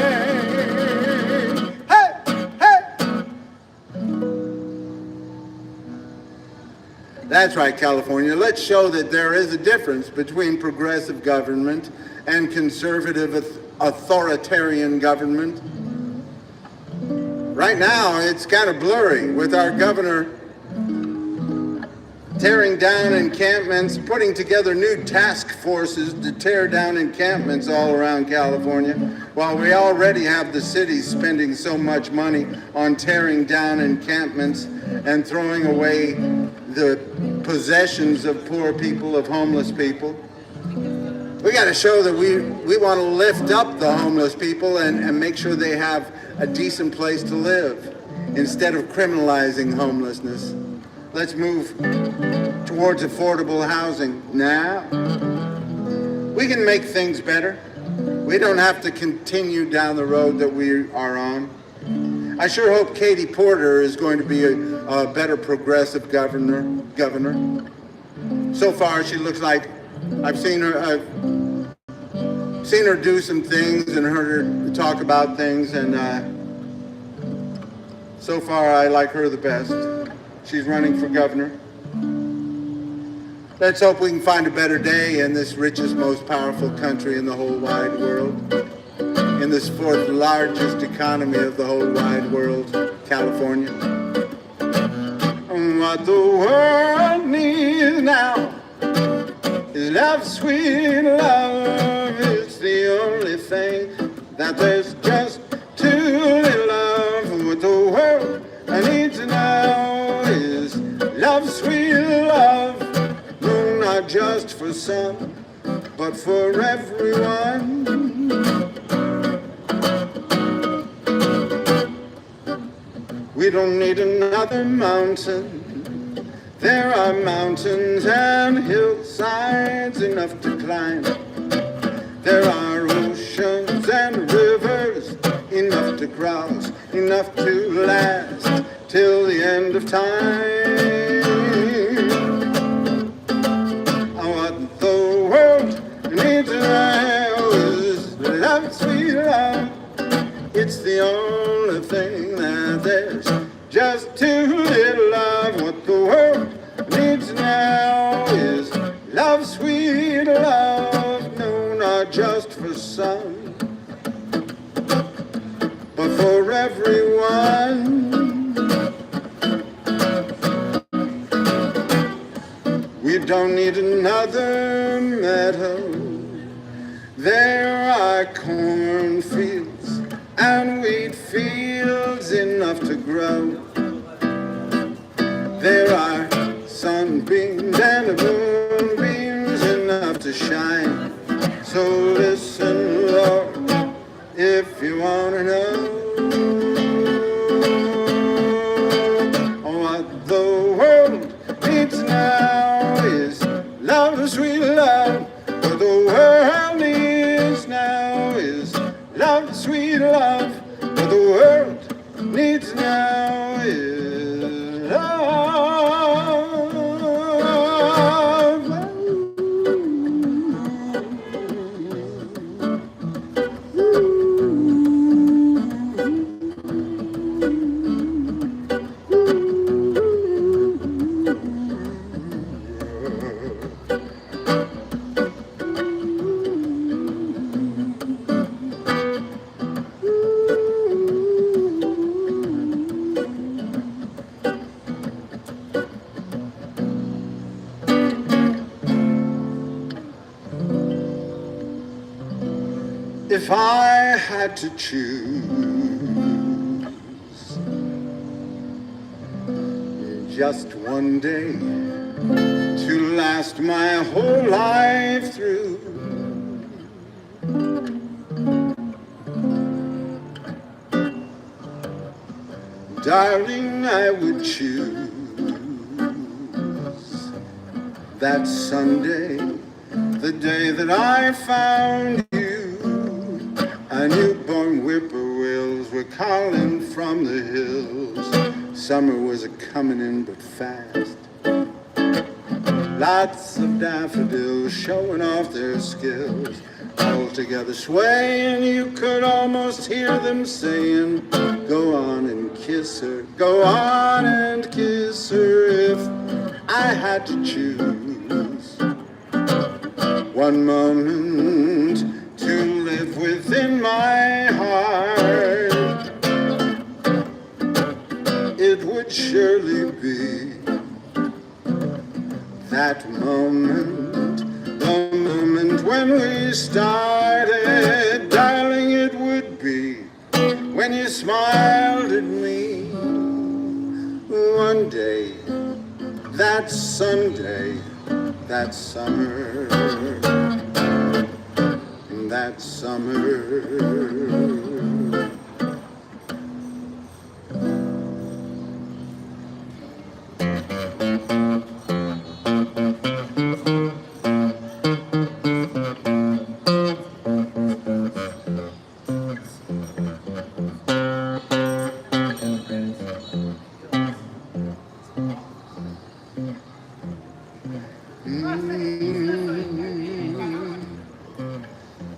That's right, California. Let's show that there is a difference between progressive government and conservative authoritarian government. Right now, it's kind of blurry with our governor tearing down encampments, putting together new task forces to tear down encampments all around California, while we already have the cities spending so much money on tearing down encampments and throwing away the possessions of poor people, of homeless people. We got to show that we want to lift up the homeless people and make sure they have a decent place to live instead of criminalizing homelessness. Let's move towards affordable housing now. We can make things better. We don't have to continue down the road that we are on. I sure hope Katie Porter is going to be a better progressive governor. So far, she looks like I've seen her do some things and heard her talk about things, and so far I like her the best. She's running for governor. Let's hope we can find a better day in this richest, most powerful country in the whole wide world. In this fourth largest economy of the whole wide world, California. What the world needs now is love, sweet love. It's the only thing that there's just too little of. What the world needs now is love, sweet love. No, not just for some, but for everyone. We don't need another mountain There are mountains and hillsides enough to climb. There are oceans and rivers enough to cross, enough to last till the end of time. What the world needs now is love, sweet love. It's the only thing that there's just too little of. What the world needs now is love, sweet love. No, not just for some, but for everyone. We don't need another meadow. There are cornfields and wheat fields enough to grow. There are sunbeams and moonbeams enough to shine. So listen, Lord, if you want to know what the world needs now is love, sweet love. What the world needs now is love, sweet love. What the world needs now is love. If I had to choose just one day to last my whole life through, darling, I would choose that Sunday, the day that I found you. A newborn whippoorwills were calling from the hills. Summer was a-comin' in but fast. Lots of daffodils showing off their skills. All together swaying, you could almost hear them saying, go on and kiss her, go on and kiss her. If I had to choose one moment to live within my heart, it would surely be that moment, the moment when we started. Darling, it would be when you smiled at me one day, that Sunday, that summer, that summer.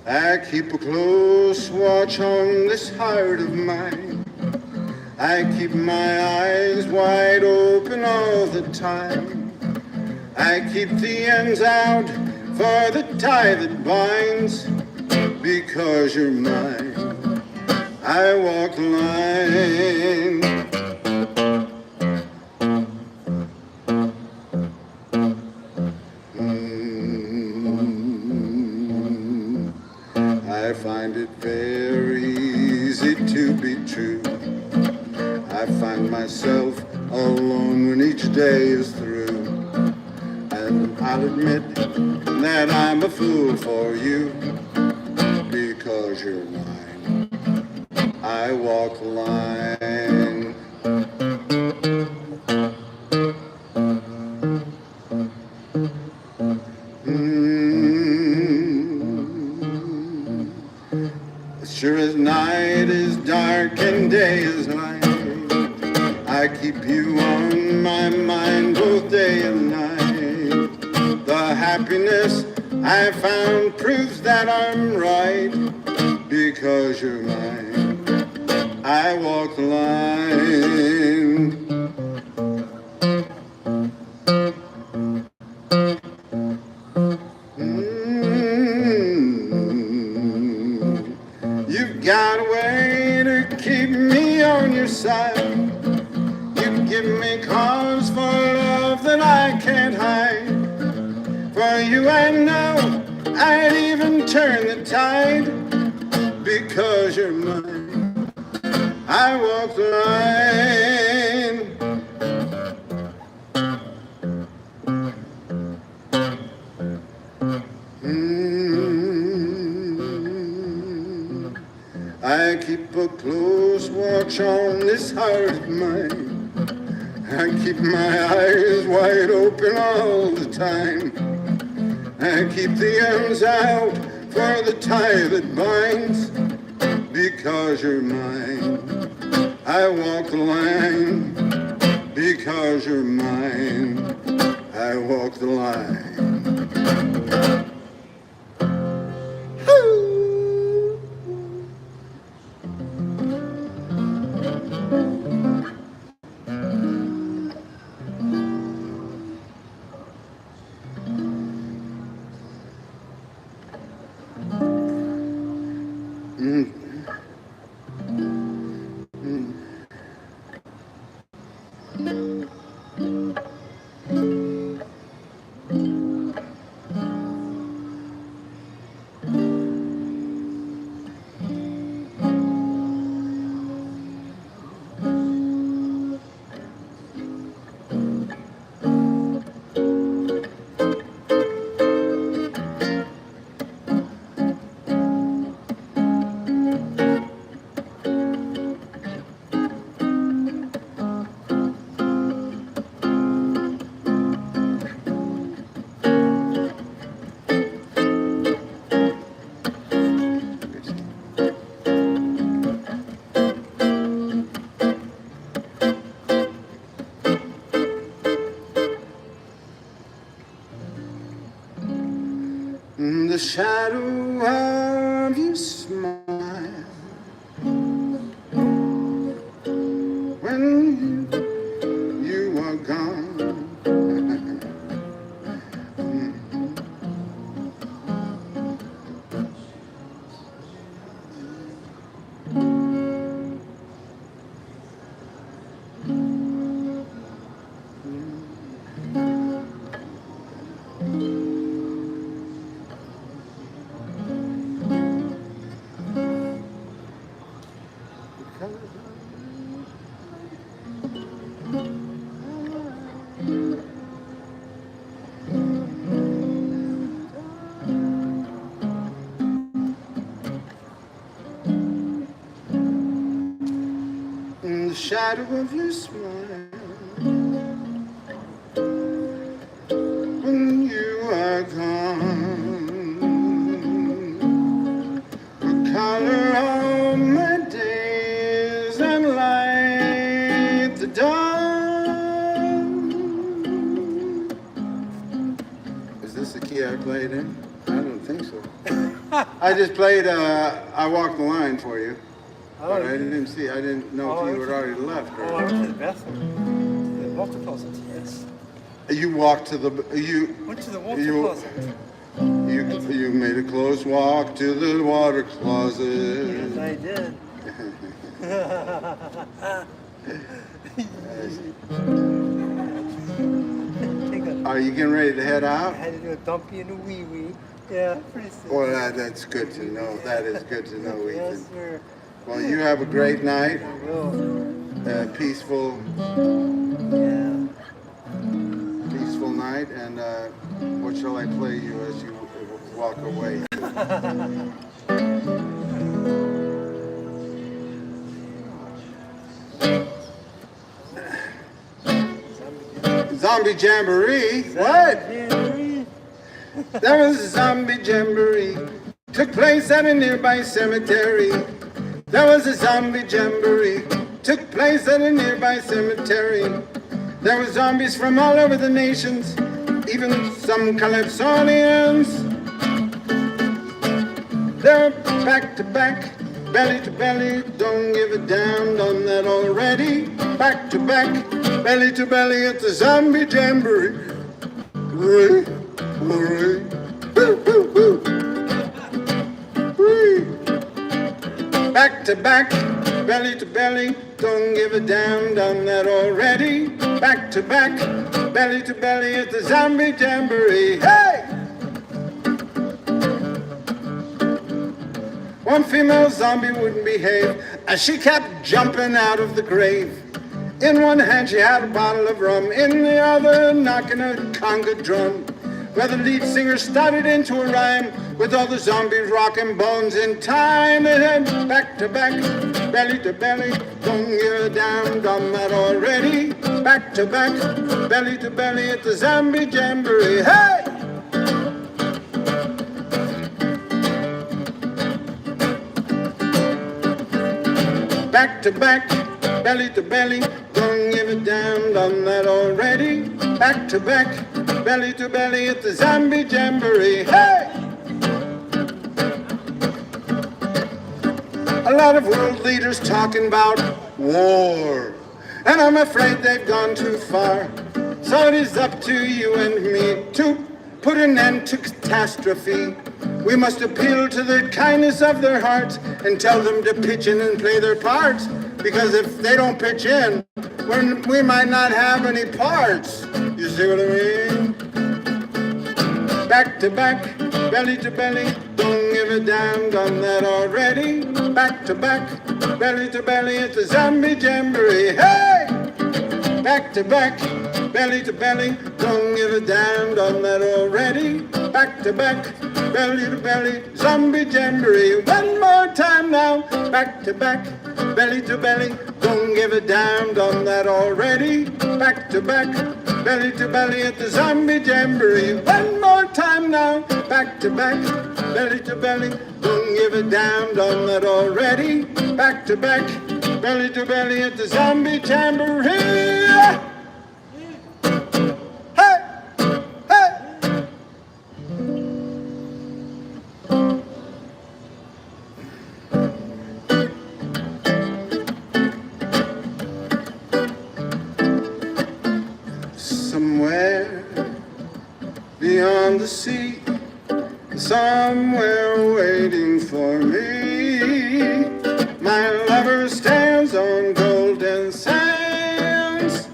I keep a close watch on this heart of mine. I keep my eyes wide open all the time. I keep the ends out for the tie that binds. Because you're mine, I walk the line. I find it very easy to be true. I find myself alone when each day is through. And I'll admit that I'm a fool for you. Because you're mine, I walk the line. as night is dark and day is light, I keep you on my mind both day and night. The happiness I found proves that I'm right, because you're mine. I walk the line. You've got a way to keep me on your side. You give me cause for love that I can't hide. For you I know I'd even turn the tide, because you're mine. I walk the line. I keep a close watch on this heart of mine. I keep my eyes wide open all the time. I keep the ends out for the tie that binds, because you're mine. I walk the line, because you're mine. I walk the line. The shadow of your smile when you are gone. In the shadow of your smile when you are gone, the color of my days and light the dawn. Is this the key I played in? I don't think so. I just played I Walk the Line for you. But I didn't know if you had already left. Or... I went to the bathroom. The water closet, yes. You walked to the, Went to the water closet. You made a close walk to the water closet. Yes, I did. Are you getting ready to head out? I had to do a dumpy and a wee-wee. Yeah, pretty soon. Well, that's good to know. That is good to know, Ethan. Yes, sir. Well, you have a great night. I will. Peaceful night. And what shall I play you as you walk away? Zombie Jamboree? What? That was a zombie jamboree. Took place at a nearby cemetery. zombie jamboree took place at a nearby cemetery. There were zombies from all over the nations, even some Calypsonians. They're back to back, belly to belly, don't give a damn, done that already. Back to back, belly to belly at the zombie jamboree. Hooray, hooray, woo, woo, woo. Hooray. Back to back, belly to belly, don't give a damn, done that already. Back to back, belly to belly at the zombie jamboree. Hey! One female zombie wouldn't behave as she kept jumping out of the grave. In one hand she had a bottle of rum, in the other knocking a conga drum. Where the lead singer started into a rhyme with all the zombies rocking bones in time. It had back to back, belly to belly, don't give a damn, done that already. Back to back, belly to belly at the zombie jamboree. Hey! Back to back, belly to belly, don't give a damn, done that already. Back to back, belly to belly at the zombie jamboree. Hey! A lot of world leaders talking about war, and I'm afraid they've gone too far. So it is up to you and me to put an end to catastrophe. We must appeal to the kindness of their hearts and tell them to pitch in and play their parts. Because if they don't pitch in, we might not have any parts. You see what I mean? Back to back, belly to belly, don't give a damn, done that already. Back to back, belly to belly at the zombie jamboree. Hey! Back to back, belly to belly, don't give a damn, done that already. Back to back, belly to belly, zombie jamboree. One more time now. Back to back, belly to belly, don't give a damn, done that already. Back to back, belly to belly at the zombie jamboree. One more time now. Back to back, belly to belly, don't give a damn, done that already. Back to back, belly to belly at the zombie jamboree. Hey! Hey! Somewhere beyond the sea, somewhere waiting for me, my lover stands on golden sands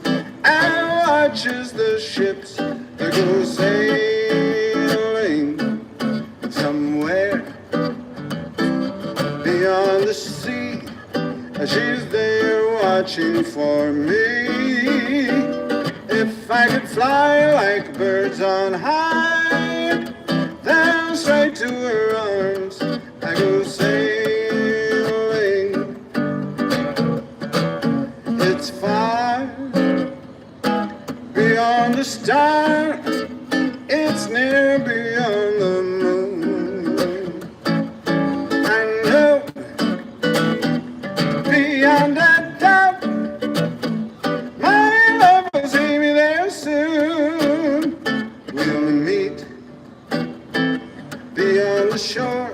and watches the ships that go sailing. Somewhere beyond the sea, she's there watching for me. If I could fly like birds on high, then straight to her arms I go sailing. It's far beyond the star, it's near beyond the moon. I know beyond that doubt, beyond the shore,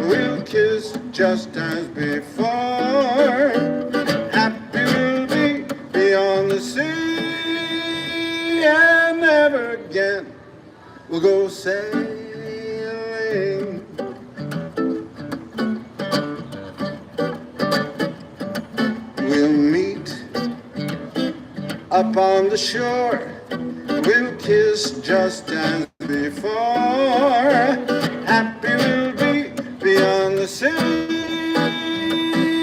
we'll kiss just as before. Happy we'll be beyond the sea, and never again we'll go sailing. We'll meet up on the shore, we'll kiss just as before. Happy we'll be beyond the sea,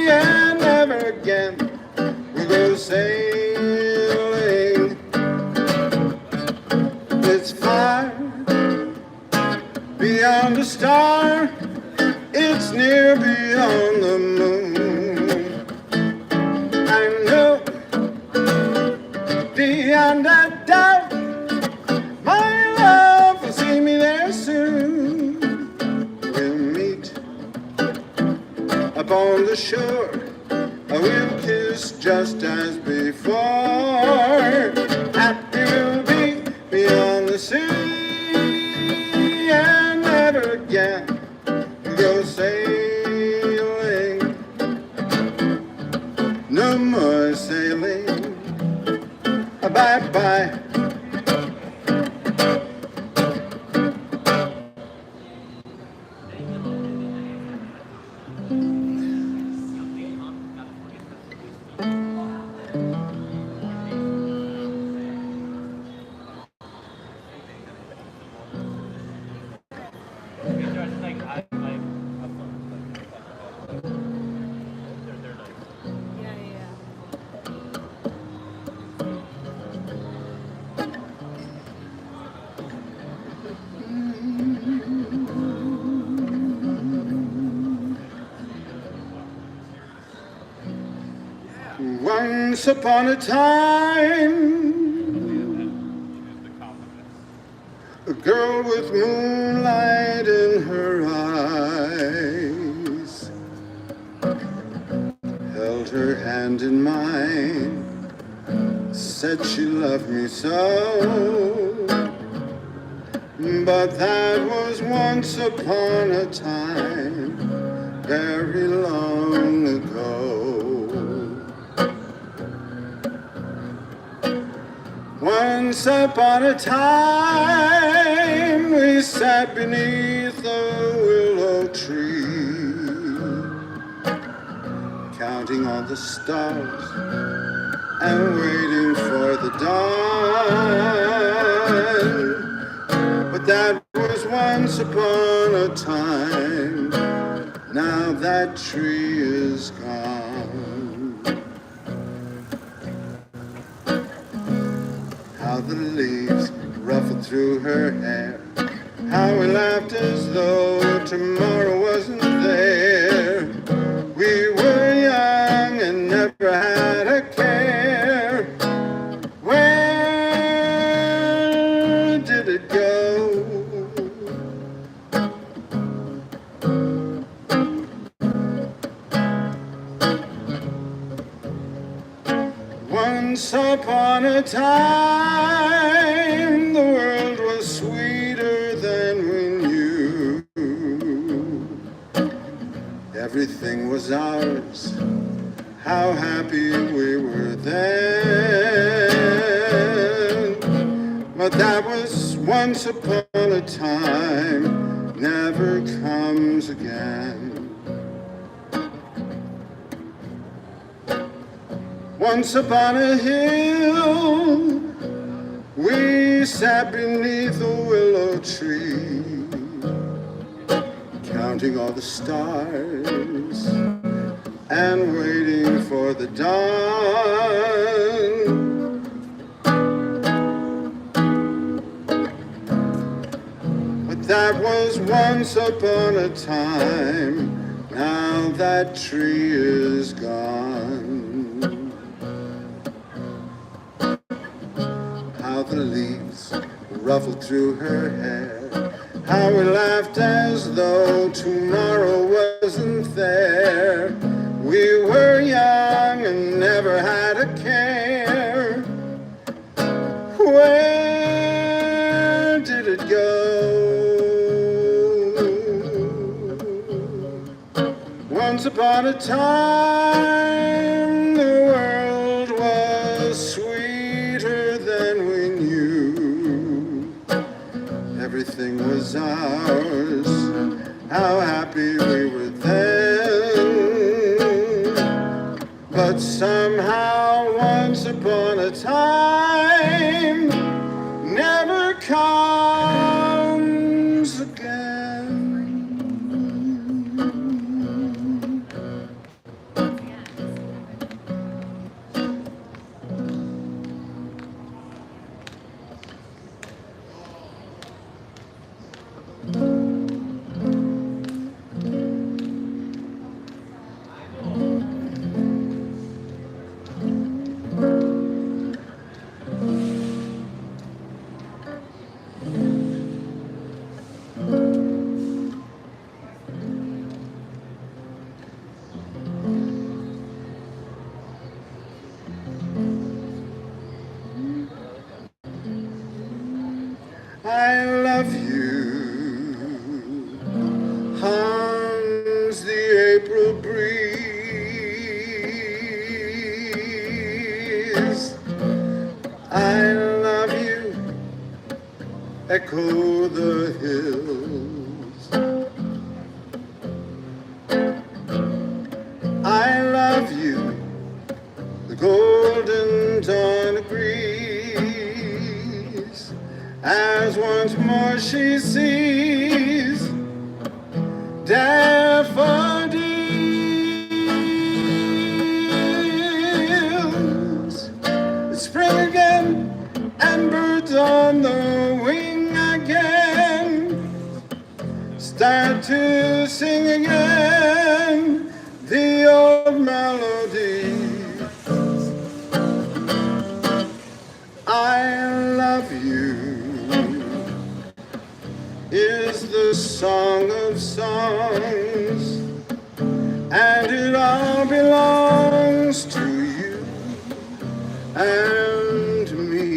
and never again we'll go sailing. It's far beyond the star, it's near beyond the moon. I know beyond that doubt, my love will see me there soon. the shore, we'll kiss just as before. Happy we'll be beyond the sea, and never again go sailing. No more sailing. Bye-bye. Once upon a time, a girl with moonlight in her eyes held her hand in mine, said she loved me so. But that was once upon a time, very long ago. Once upon a time, we sat beneath a willow tree, counting all the stars and waiting for the dawn. But that was once upon a time, now that tree is gone. How the leaves ruffled through her hair, how we laughed as though tomorrow wasn't there. We were young and never had a care. Where did it go? Once upon a time, the world was sweeter than we knew. Everything was ours, how happy we were then. But that was once upon a time, never comes again. Once upon a hill, we sat beneath a willow tree, counting all the stars and waiting for the dawn. But that was once upon a time, now that tree is gone. How the leaves ruffled through her hair, how we laughed as though tomorrow wasn't there. We were young and never had a care. Where did it go? Once upon a time, the world was sweeter than we knew. Everything was ours, how happy we were then. But somehow, once upon a time, never comes again. dawn agrees, as once more she sees daffodils. It's spring again, and birds on the wing again start to sing again the old melody. I love you is the song of songs, and it all belongs to you and me.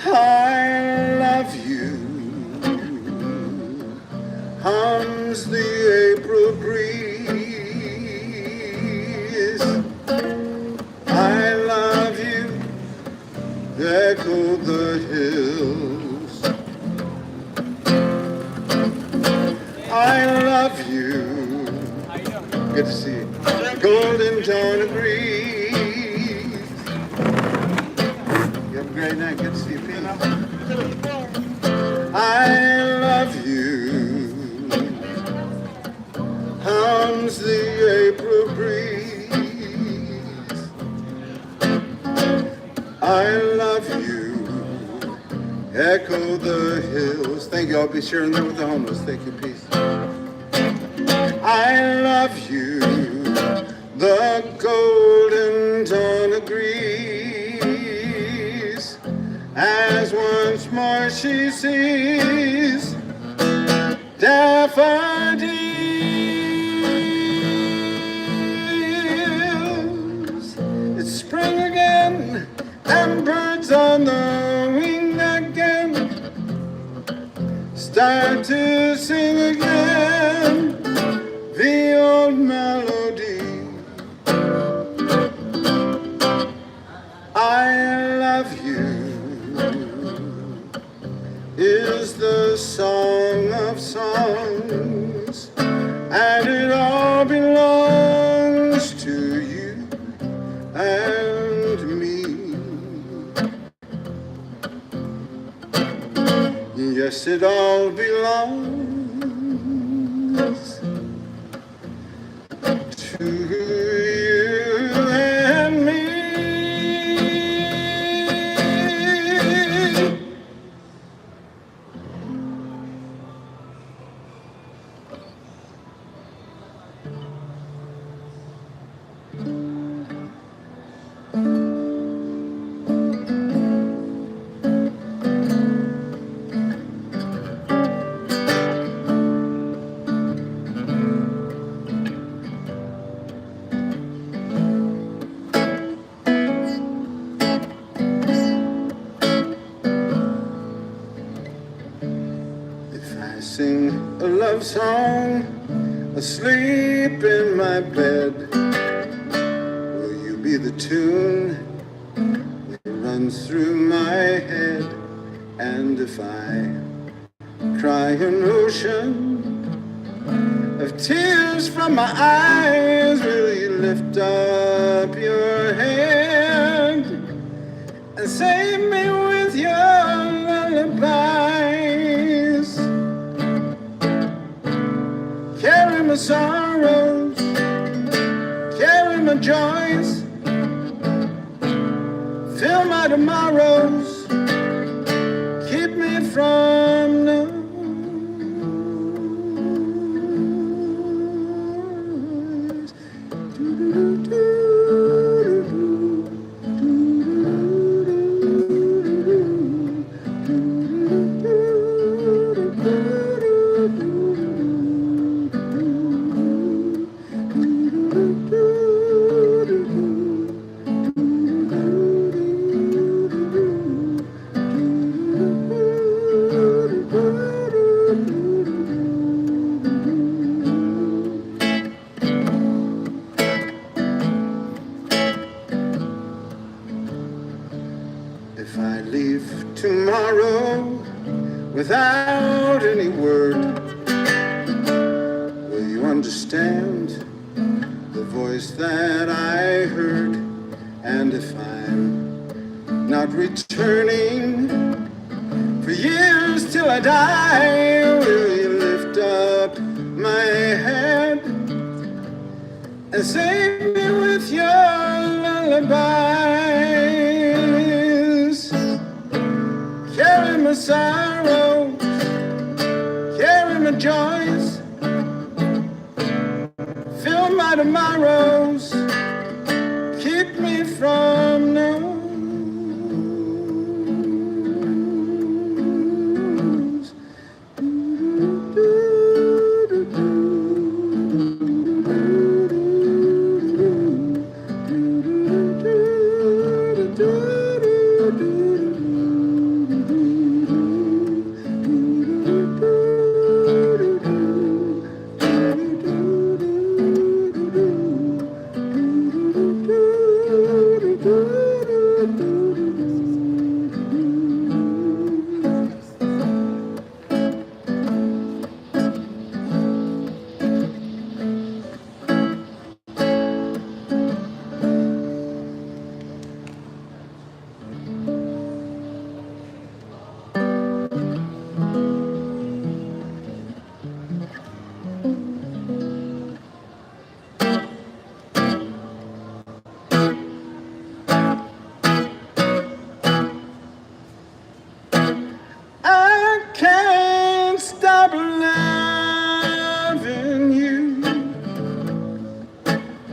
I love you, hums the April breeze. I love you, echo the hills. I love you. Good to see you. Golden dawn agrees. You have a great night. Good to see you, Pete. I love you. Hums the April breeze. I love you. Echo the hills. Thank you. I'll be sharing that with the homeless. Thank you. Peace. I love you. The golden dawn agrees, as once more she sees daffodils. It's spring again, and birds on the wing again start to sing again the old melody. I love you is the song of songs, and it all belongs to you and me. Yes, it all belongs to you and me. Sing a love song asleep in my bed. Will you be the tune that runs through my head? And if I cry an ocean of tears from my eyes, will you lift up your hand and save me with your lullabies? Carry my sorrows, carry my joys, fill my tomorrows, keep me from noise. If I leave tomorrow without any word, will you understand the voice that I heard. And if I'm not returning for years till I die, will you lift up my head and save me with your lullabies? Carry my sorrows, carry my joys, fill my tomorrows, keep me from no's.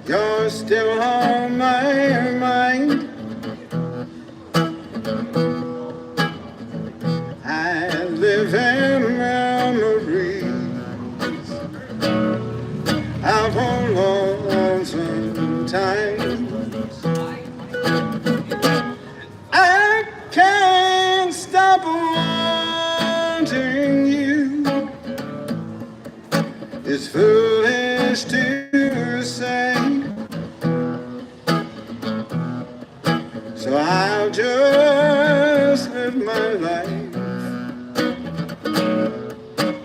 You're still on my mind. I live in memories of old lonesome times. I can't stop wanting you. It's foolish to say, so I'll just live my life.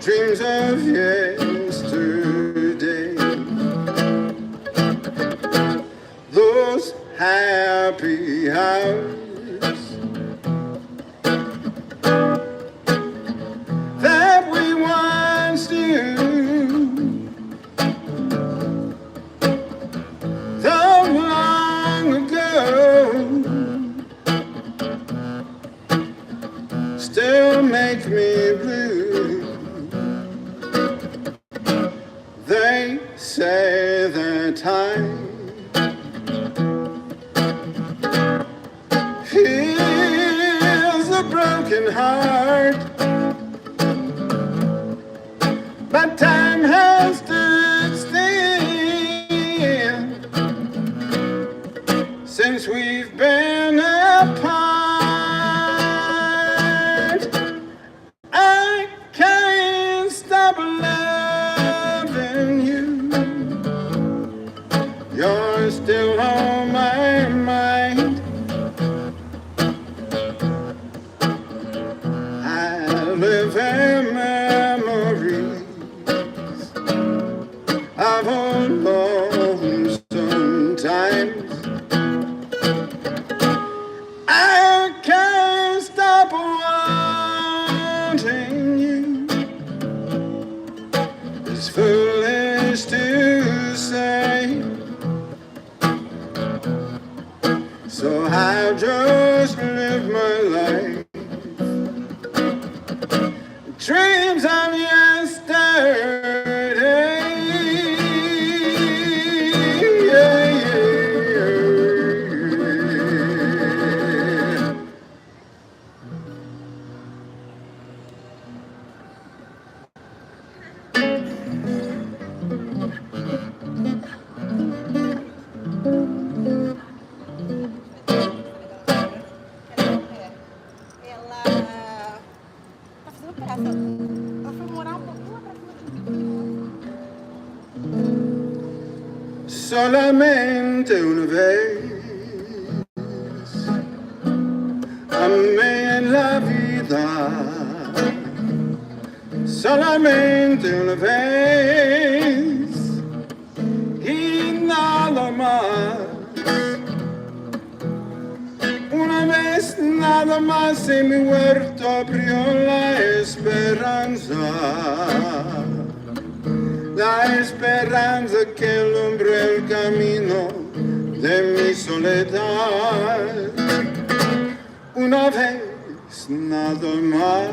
Dreams of yesterday, those happy hours that we once knew. Still make me blue. They say that time heals a broken heart, but time has stood still since we've been apart. You're still on my mind. I live in memories of old lonesome times. I can't stop wanting you. It's foolish to say, so I'll just live my life. Dreams of yesterday. Ela foi morar um pouquinho lá pra cima. Solamente una vez amé en la vida. Solamente una vez y más en mi huerto abrió la esperanza que alumbró el camino de mi soledad. Una vez nada más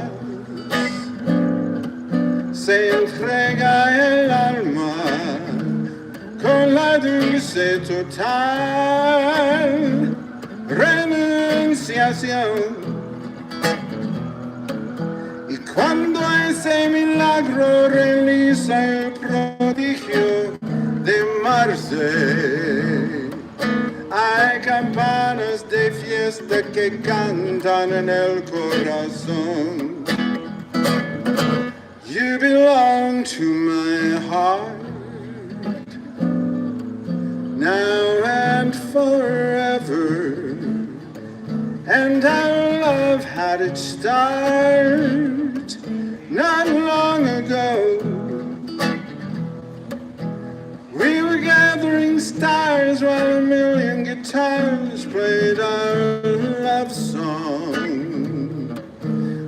se entrega el alma con la dulce total renunciación. Y cuando ese milagro realiza el prodigio de amarse, hay campanas de fiesta que cantan en el corazón. You belong to my heart, now and forever. And our love had its start not long ago. We were gathering stars while a million guitars played our love song.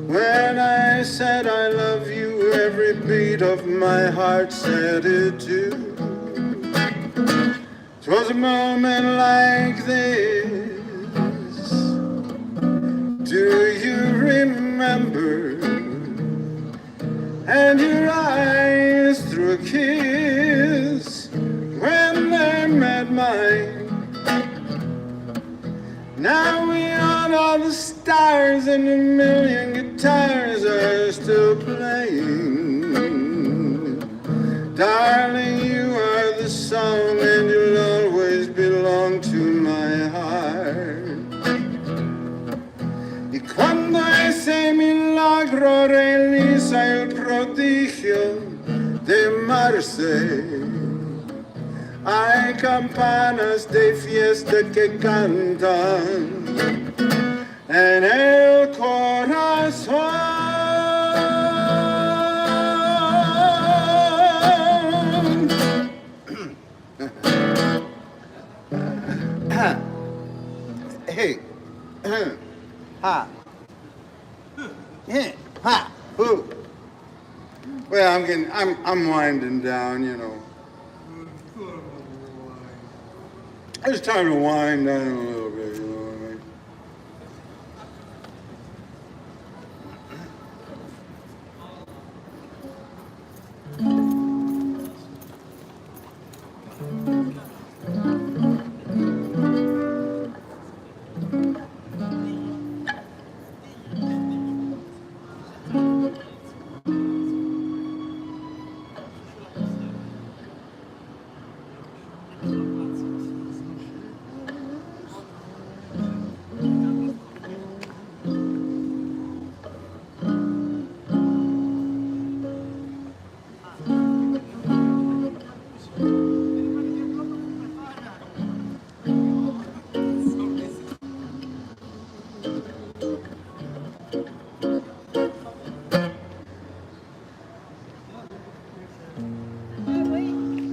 When I said I love you, every beat of my heart said it too. 'Twas a moment like this. Do you remember? And your eyes threw a kiss when they met mine. Now we on all the stars and a million guitars are still playing. Darling, you are the song and you'll always belong to my heart. Y cuando ese milagro realiza el prodigio de amarse, hay campanas de fiesta que cantan en el corazón. Hey. Ha. Yeah. Ha. Who? Well, I'm winding down, you know. It's time to wind down a little bit, you know what I mean?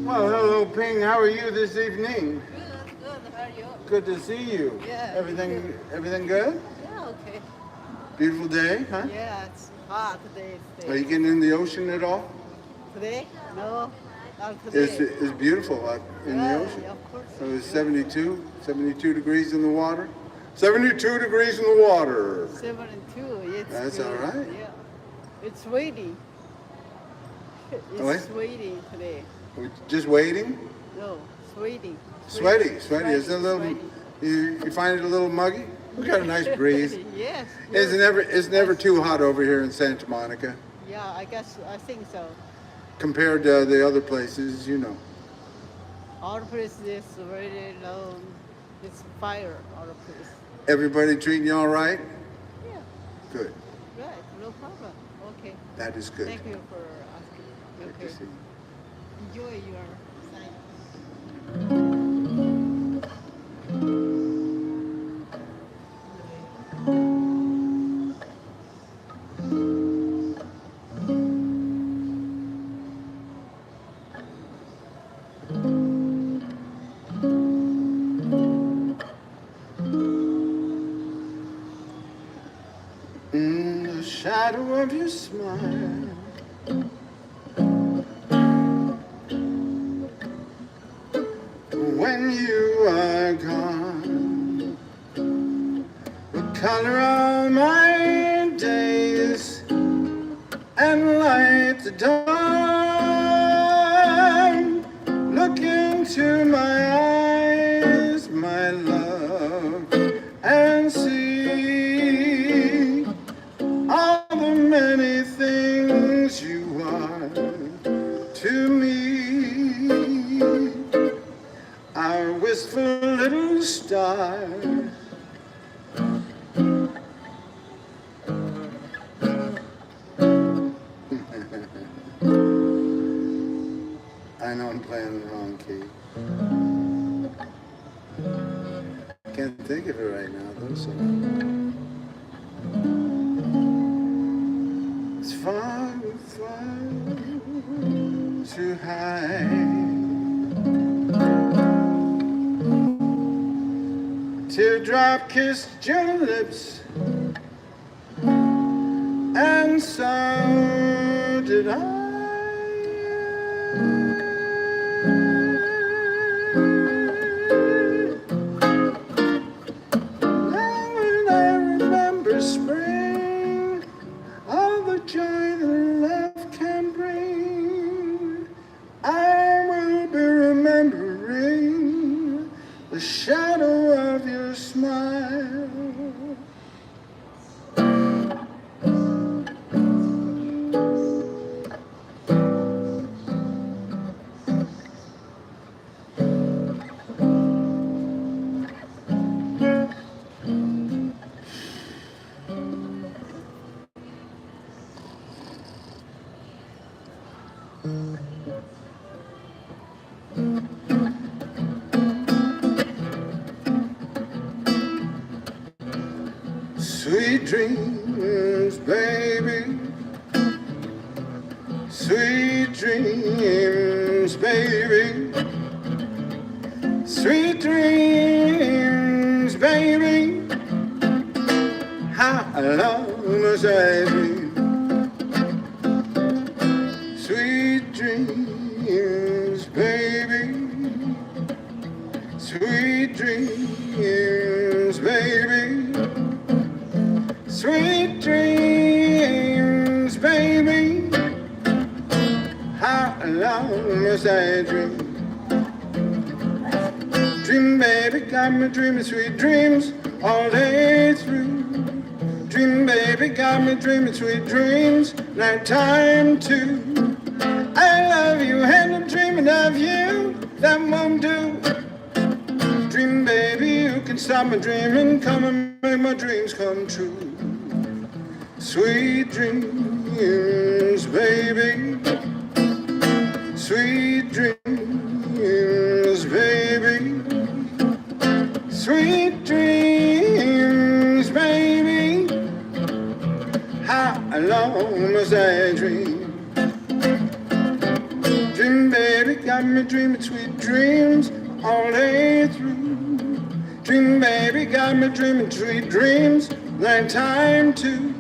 Well, hello, Ping. How are you this evening? Good. How are you? Good to see you. Yeah. Everything good? Yeah, okay. Beautiful day, huh? Yeah, it's hot today. Are you getting in the ocean at all? Today? No, not today. It's beautiful out in the ocean. Yeah, of course. So it's 72 degrees in the water. 72 degrees in the water. 72. It's That's good. all right. Yeah. It's waiting. Oh, It's waiting today. We're just waiting. No, sweaty. Sweaty. Is it a little? Sweaty. You find it a little muggy? We got a nice breeze. Yes. It's never too hot over here in Santa Monica Yeah, I think so. compared to the other places, you know. Our place is very low. It's fire, our place. Everybody treating you all right? Yeah, Good. right, no problem. Okay, That is good. thank you for asking. Good Okay, to see you. enjoy your time. shadow of your smile. When you are gone, the color of my days and light the dawn. Look into my eyes, my love, and see all the many things you are to me. Our wistful little star. I know I'm playing the wrong key. Can't think of it right now though, so it's far, far too high. Teardrop kissed your lips, and so did I. Now when I remember spring, all the joy that love can bring, I will be remembering the shadow of your smile. Sweet dreams, baby. Sweet dreams, baby. Sweet dreams, baby. How long must I dream? Sweet dreams, baby. Sweet dreams, baby. Sweet dreams, baby. How long must I dream? Dream, baby, got me dreaming sweet dreams all day through. Dream, baby, got me dreaming sweet dreams, nighttime too. I love you and I'm dreaming of you, that won't do. Dream, baby, you can stop my dreaming, come and make my dreams come true. Sweet dreams, baby. Sweet dreams, baby. Sweet dreams, baby. How long must I dream? Dream, baby, got me dreaming sweet dreams all day through. Dream, baby, got me dreaming sweet dreams, nighttime too.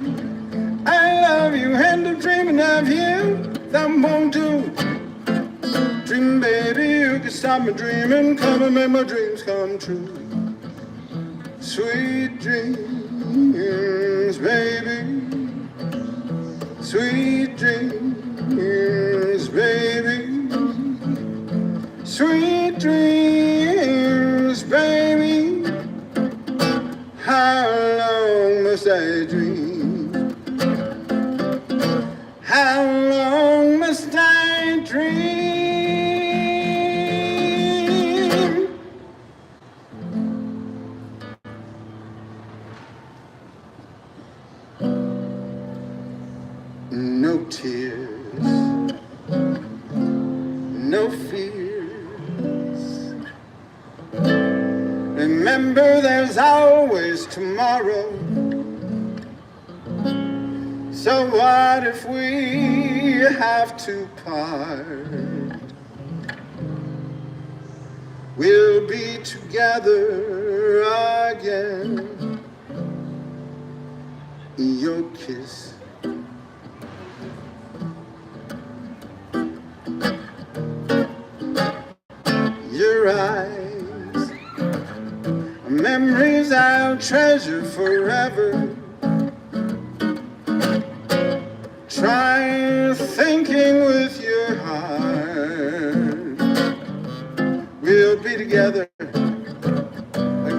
I love you and I'm dreaming of you, that won't do. Dream, baby, you can stop me dreaming, come and make my dreams come true. Sweet dreams, baby. Sweet dreams, baby. Sweet dreams, baby. How long must I dream? How long must I dream? No tears, no fears. Remember, there's always tomorrow. So what if we have to part? We'll be together again. Your kiss your eyes, memories I'll treasure forever. Try thinking with your heart. We'll be together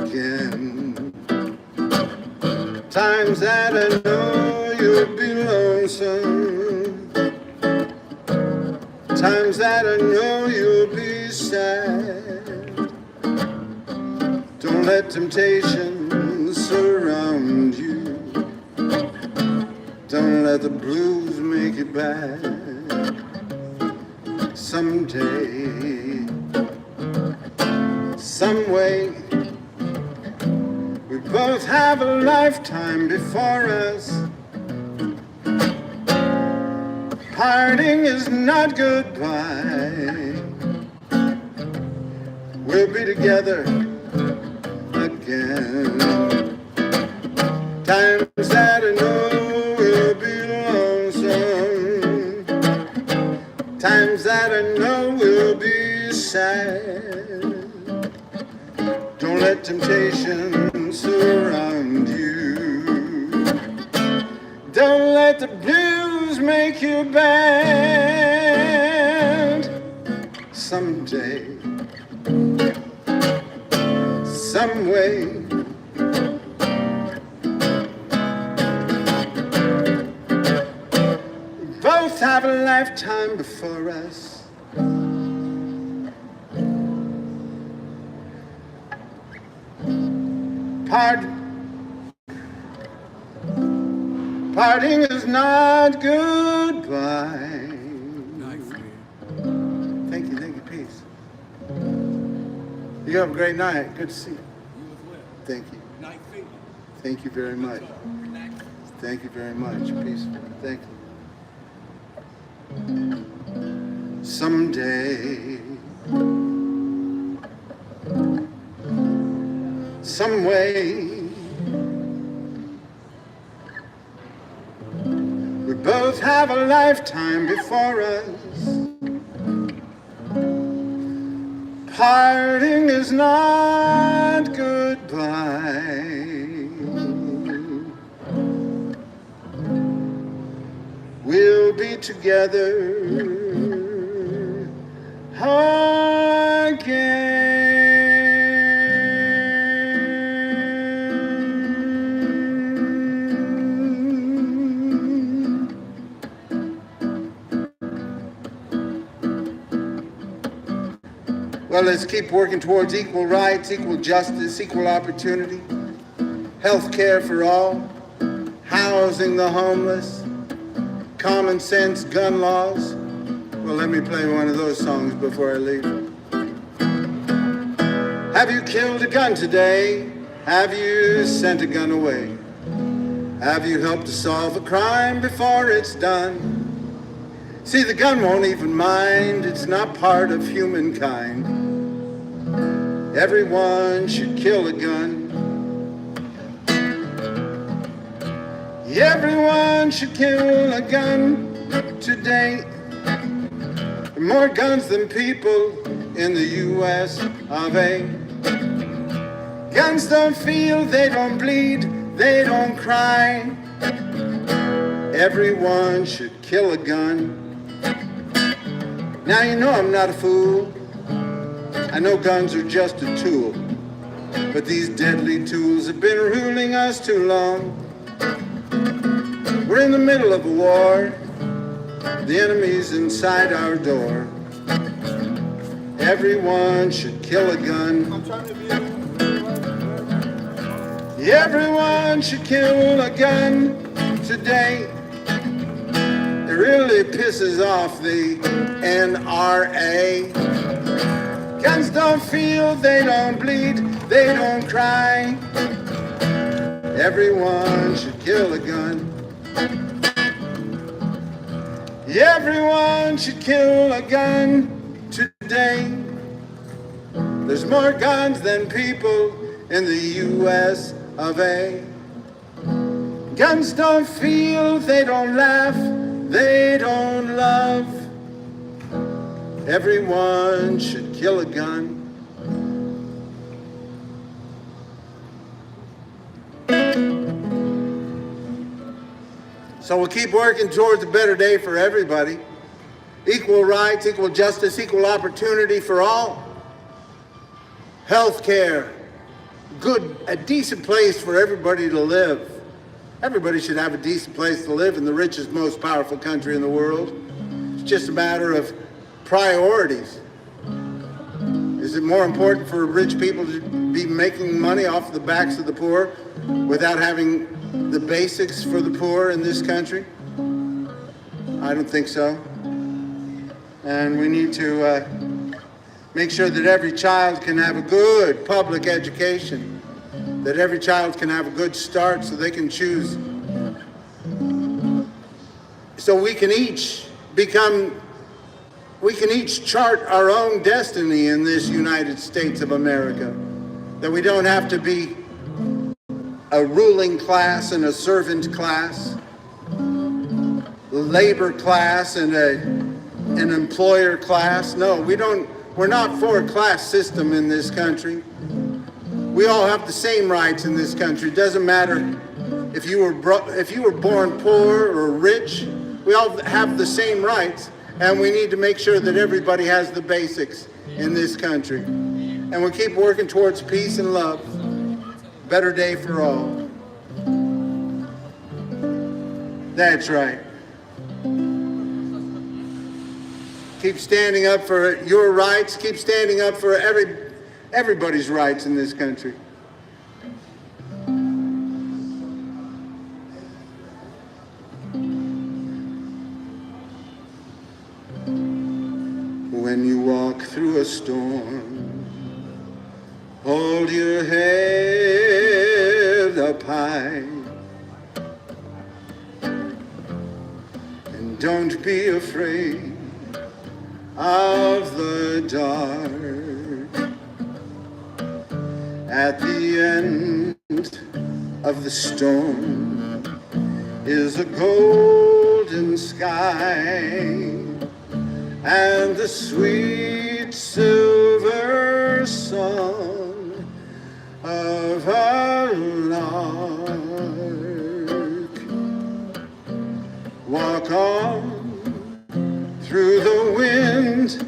again. Times that I know you'll be lonesome. Times that I know you'll be sad. Don't let temptation surround you. Don't let the blues make you bad. Someday, some way, we both have a lifetime before us. Parting is not goodbye. We'll be together again. Times that I know we'll be lonesome. Times that I know we'll be sad. Don't let temptation surround you. Don't let the blues make you bad. Someday, some way, both have a lifetime before us. Parting is not goodbye. Thank you, peace. You have a great night. Good to see you. Thank you. Thank you very much. Thank you very much. Peace. Thank you. Someday, some way, we both have a lifetime before us. Parting is not goodbye. We'll be together again. Well, let's keep working towards equal rights, equal justice, equal opportunity, health care for all, housing the homeless, common sense gun laws. Well, let me play one of those songs before I leave. Have you killed a gun today? Have you sent a gun away? Have you helped to solve a crime before it's done? See, the gun won't even mind, it's not part of humankind. Everyone should kill a gun. Everyone should kill a gun today. There are more guns than people in the US of A. Guns don't feel, they don't bleed, they don't cry. Everyone should kill a gun. Now you know I'm not a fool. I know guns are just a tool, but these deadly tools have been ruling us too long. We're in the middle of a war. The enemy's inside our door. Everyone should kill a gun. Everyone should kill a gun today. It really pisses off the NRA. Guns don't feel, they don't bleed, they don't cry. Everyone should kill a gun. Everyone should kill a gun today. There's more guns than people in the US of A. Guns don't feel, they don't laugh, they don't love. Everyone should kill a gun. So we'll keep working towards a better day for everybody. Equal rights, equal justice, equal opportunity for all. Health care, a decent place for everybody to live. Everybody should have a decent place to live in the richest, most powerful country in the world. It's just a matter of priorities. Is it more important for rich people to be making money off the backs of the poor without having the basics for the poor in this country? I don't think so. And we need to make sure that every child can have a good public education, that every child can have a good start so they can choose. So we can each chart our own destiny in this United States of America, that we don't have to be a ruling class and a servant class, labor class and an employer class. No, we're not for a class system in this country. We all have the same rights in this country. It doesn't matter if you were born poor or rich. We all have the same rights, and we need to make sure that everybody has the basics in this country. And we'll keep working towards peace and love. Better day for all. That's right. Keep standing up for your rights. Keep standing up for everybody's rights in this country. When you walk through a storm, hold your head up high. And don't be afraid of the dark. At the end of the storm is a golden sky and the sweet silver song of a lark. Walk on through the wind,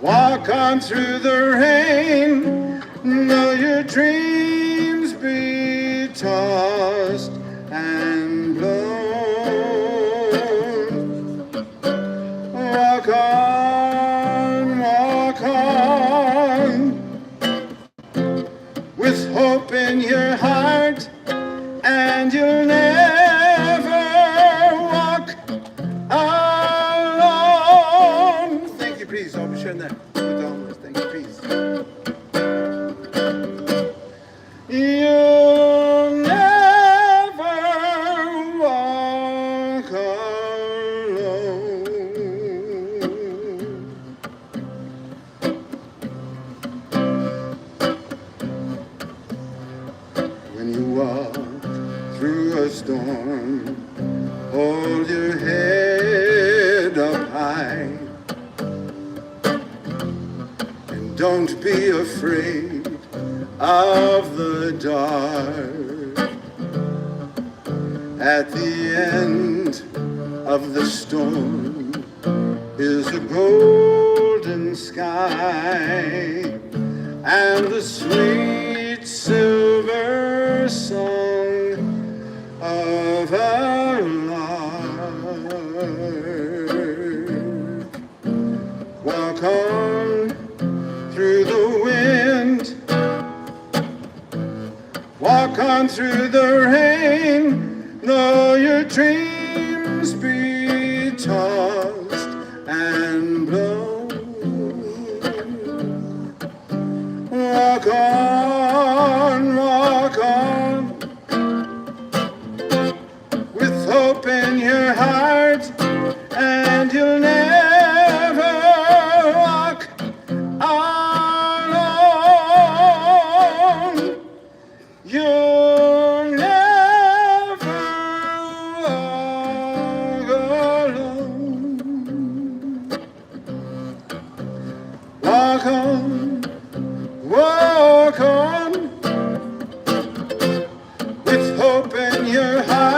walk on through the rain, know your dreams be tossed and blown. Walk on, with hope in your heart, and you'll never walk alone. Thank you, peace. I'll be sharing that with the homeless. Thank you, peace. You'll never walk alone. When you walk through a storm, hold your head up high, and don't be afraid of the dark. At the end of the storm is a golden sky and the sweet silver song of a lark. Walk on through the wind, walk on through the rain, though your dreams be tossed and blown. Walk on, with hope in your heart, and you'll never walk alone. You'll never walk alone. Walk on, with hope in your heart.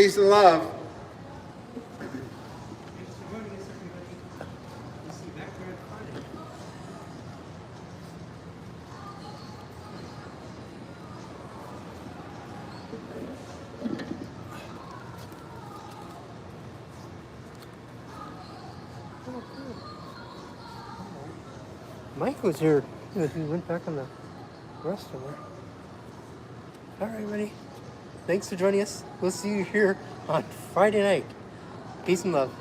Peace and love. Mike was here. He went back on the restroom there. All right, buddy. Thanks for joining us. We'll see you here on Friday night. Peace and love.